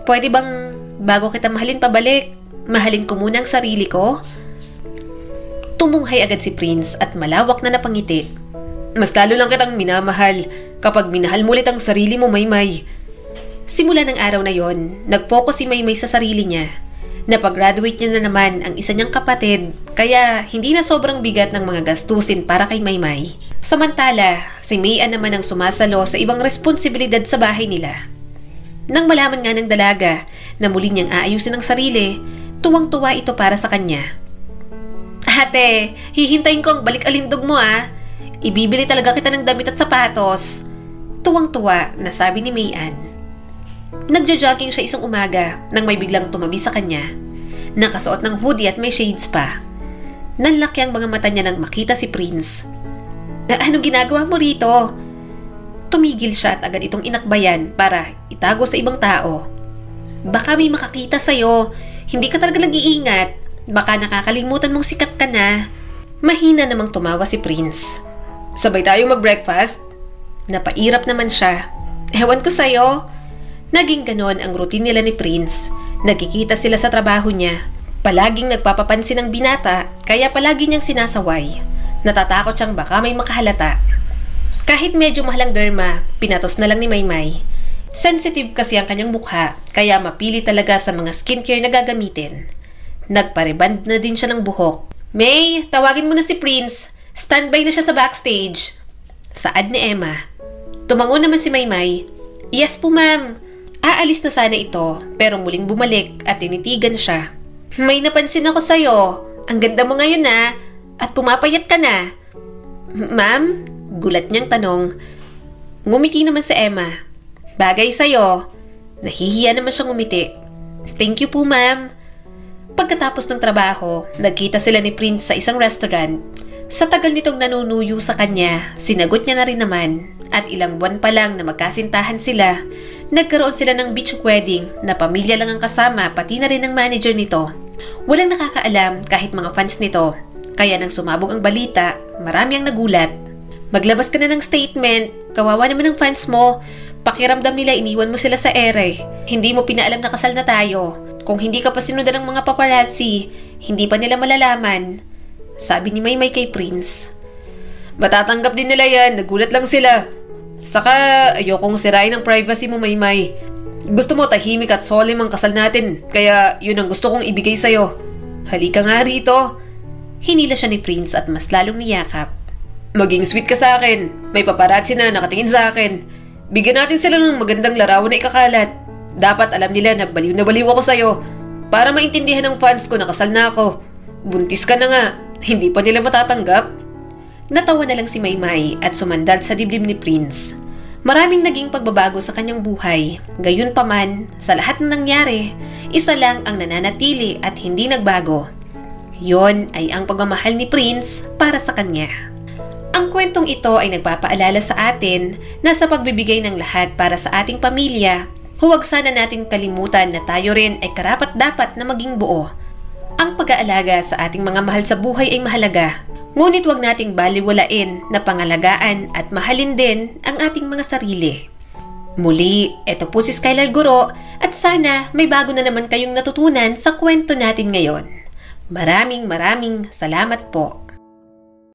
Pwede bang bago kita mahalin pabalik, mahalin ko muna ang sarili ko? Tumunghay agad si Prince at malawak na napangiti. Mas lalo lang kitang minamahal kapag minahal mo ulit ang sarili mo, Maymay. Simula ng araw na yon, nag-focus si Maymay sa sarili niya. Napag-graduate niya na naman ang isa niyang kapatid, kaya hindi na sobrang bigat ng mga gastusin para kay Maymay. Samantala, si Mayan naman ang sumasalo sa ibang responsibilidad sa bahay nila. Nang malaman nga ng dalaga na muli niyang aayusin ang sarili, tuwang-tuwa ito para sa kanya. Ate, hihintayin ko ang balik alindog mo, ah. Ibibili talaga kita ng damit at sapatos. Tuwang-tuwa na sabi ni Mayan. Nagja-jogging siya isang umaga nang may biglang tumabi sa kanya. Nakasuot ng hoodie at may shades pa. Nanlaki ang mga mata niya nang makita si Prince. Anong ginagawa mo rito? Tumigil siya at agad itong inakbayan para itago sa ibang tao. Baka may makakita sa'yo. Hindi ka talaga nag-iingat. Baka nakakalimutan mong sikat ka na. Mahina namang tumawa si Prince. Sabay tayo mag-breakfast? Napairap naman siya. Ewan ko sa'yo. Naging ganon ang routine nila ni Prince. Nagkikita sila sa trabaho niya. Palaging nagpapapansin ng binata, kaya palagi niyang sinasaway. Natatakot siyang baka may makahalata. Kahit medyo mahal ang derma, pinatos na lang ni Maymay. Sensitive kasi ang kanyang mukha, kaya mapili talaga sa mga skincare na gagamitin. Nagpareband na din siya ng buhok. May, tawagin mo na si Prince. Standby na siya sa backstage. Saad ni Emma. Tumango naman si Maymay. Yes po, ma'am. Aalis na sana ito, pero muling bumalik at tinitigan siya. May napansin ako sa'yo. Ang ganda mo ngayon, na. At pumapayat ka na. Ma'am? Gulat niyang tanong. Ngumiti naman si Emma. Bagay sa'yo. Nahihiya naman siyang ngumiti. Thank you po, ma'am. Pagkatapos ng trabaho, nagkita sila ni Prince sa isang restaurant. Sa tagal nitong nanunuyo sa kanya, sinagot niya na rin naman at ilang buwan pa lang na magkasintahan sila, nagkaroon sila ng beach wedding na pamilya lang ang kasama pati na rin ang manager nito. Walang nakakaalam kahit mga fans nito, kaya nang sumabog ang balita, marami ang nagulat. Maglabas ka na ng statement, kawawa naman ng fans mo, pakiramdam nila iniwan mo sila sa ere. Hindi mo pinaalam na kasal na tayo. Kung hindi ka pa sinundan ng mga paparazzi, hindi pa nila malalaman. Sabi ni Maymay kay Prince. Matatanggap din nila yan, nagulat lang sila. Saka ayokong sirain ang privacy mo, Maymay. Gusto mo tahimik at solemn ang kasal natin, kaya yun ang gusto kong ibigay sa'yo. Halika nga rito. Hinila siya ni Prince at mas lalong niyakap. Maging sweet ka sa akin, may paparazzi na nakatingin sa akin. Bigyan natin sila ng magandang larawan na ikakalat. Dapat alam nila na baliw ako sa'yo. Para maintindihan ng fans ko na kasal na ako. Buntis ka na nga, hindi pa nila matatanggap. Natawa na lang si Maymay at sumandal sa dibdib ni Prince. Maraming naging pagbabago sa kanyang buhay. Gayunpaman, sa lahat ng nangyari, isa lang ang nananatili at hindi nagbago. Yon ay ang pagmamahal ni Prince para sa kanya. Ang kwentong ito ay nagpapaalala sa atin na sa pagbibigay ng lahat para sa ating pamilya, huwag sana natin kalimutan na tayo rin ay karapat-dapat na maging buo. Ang pag-aalaga sa ating mga mahal sa buhay ay mahalaga, ngunit huwag nating baliwalain na pangalagaan at mahalin din ang ating mga sarili. Muli, ito po si Skylar Guro at sana may bago na naman kayong natutunan sa kwento natin ngayon. Maraming salamat po.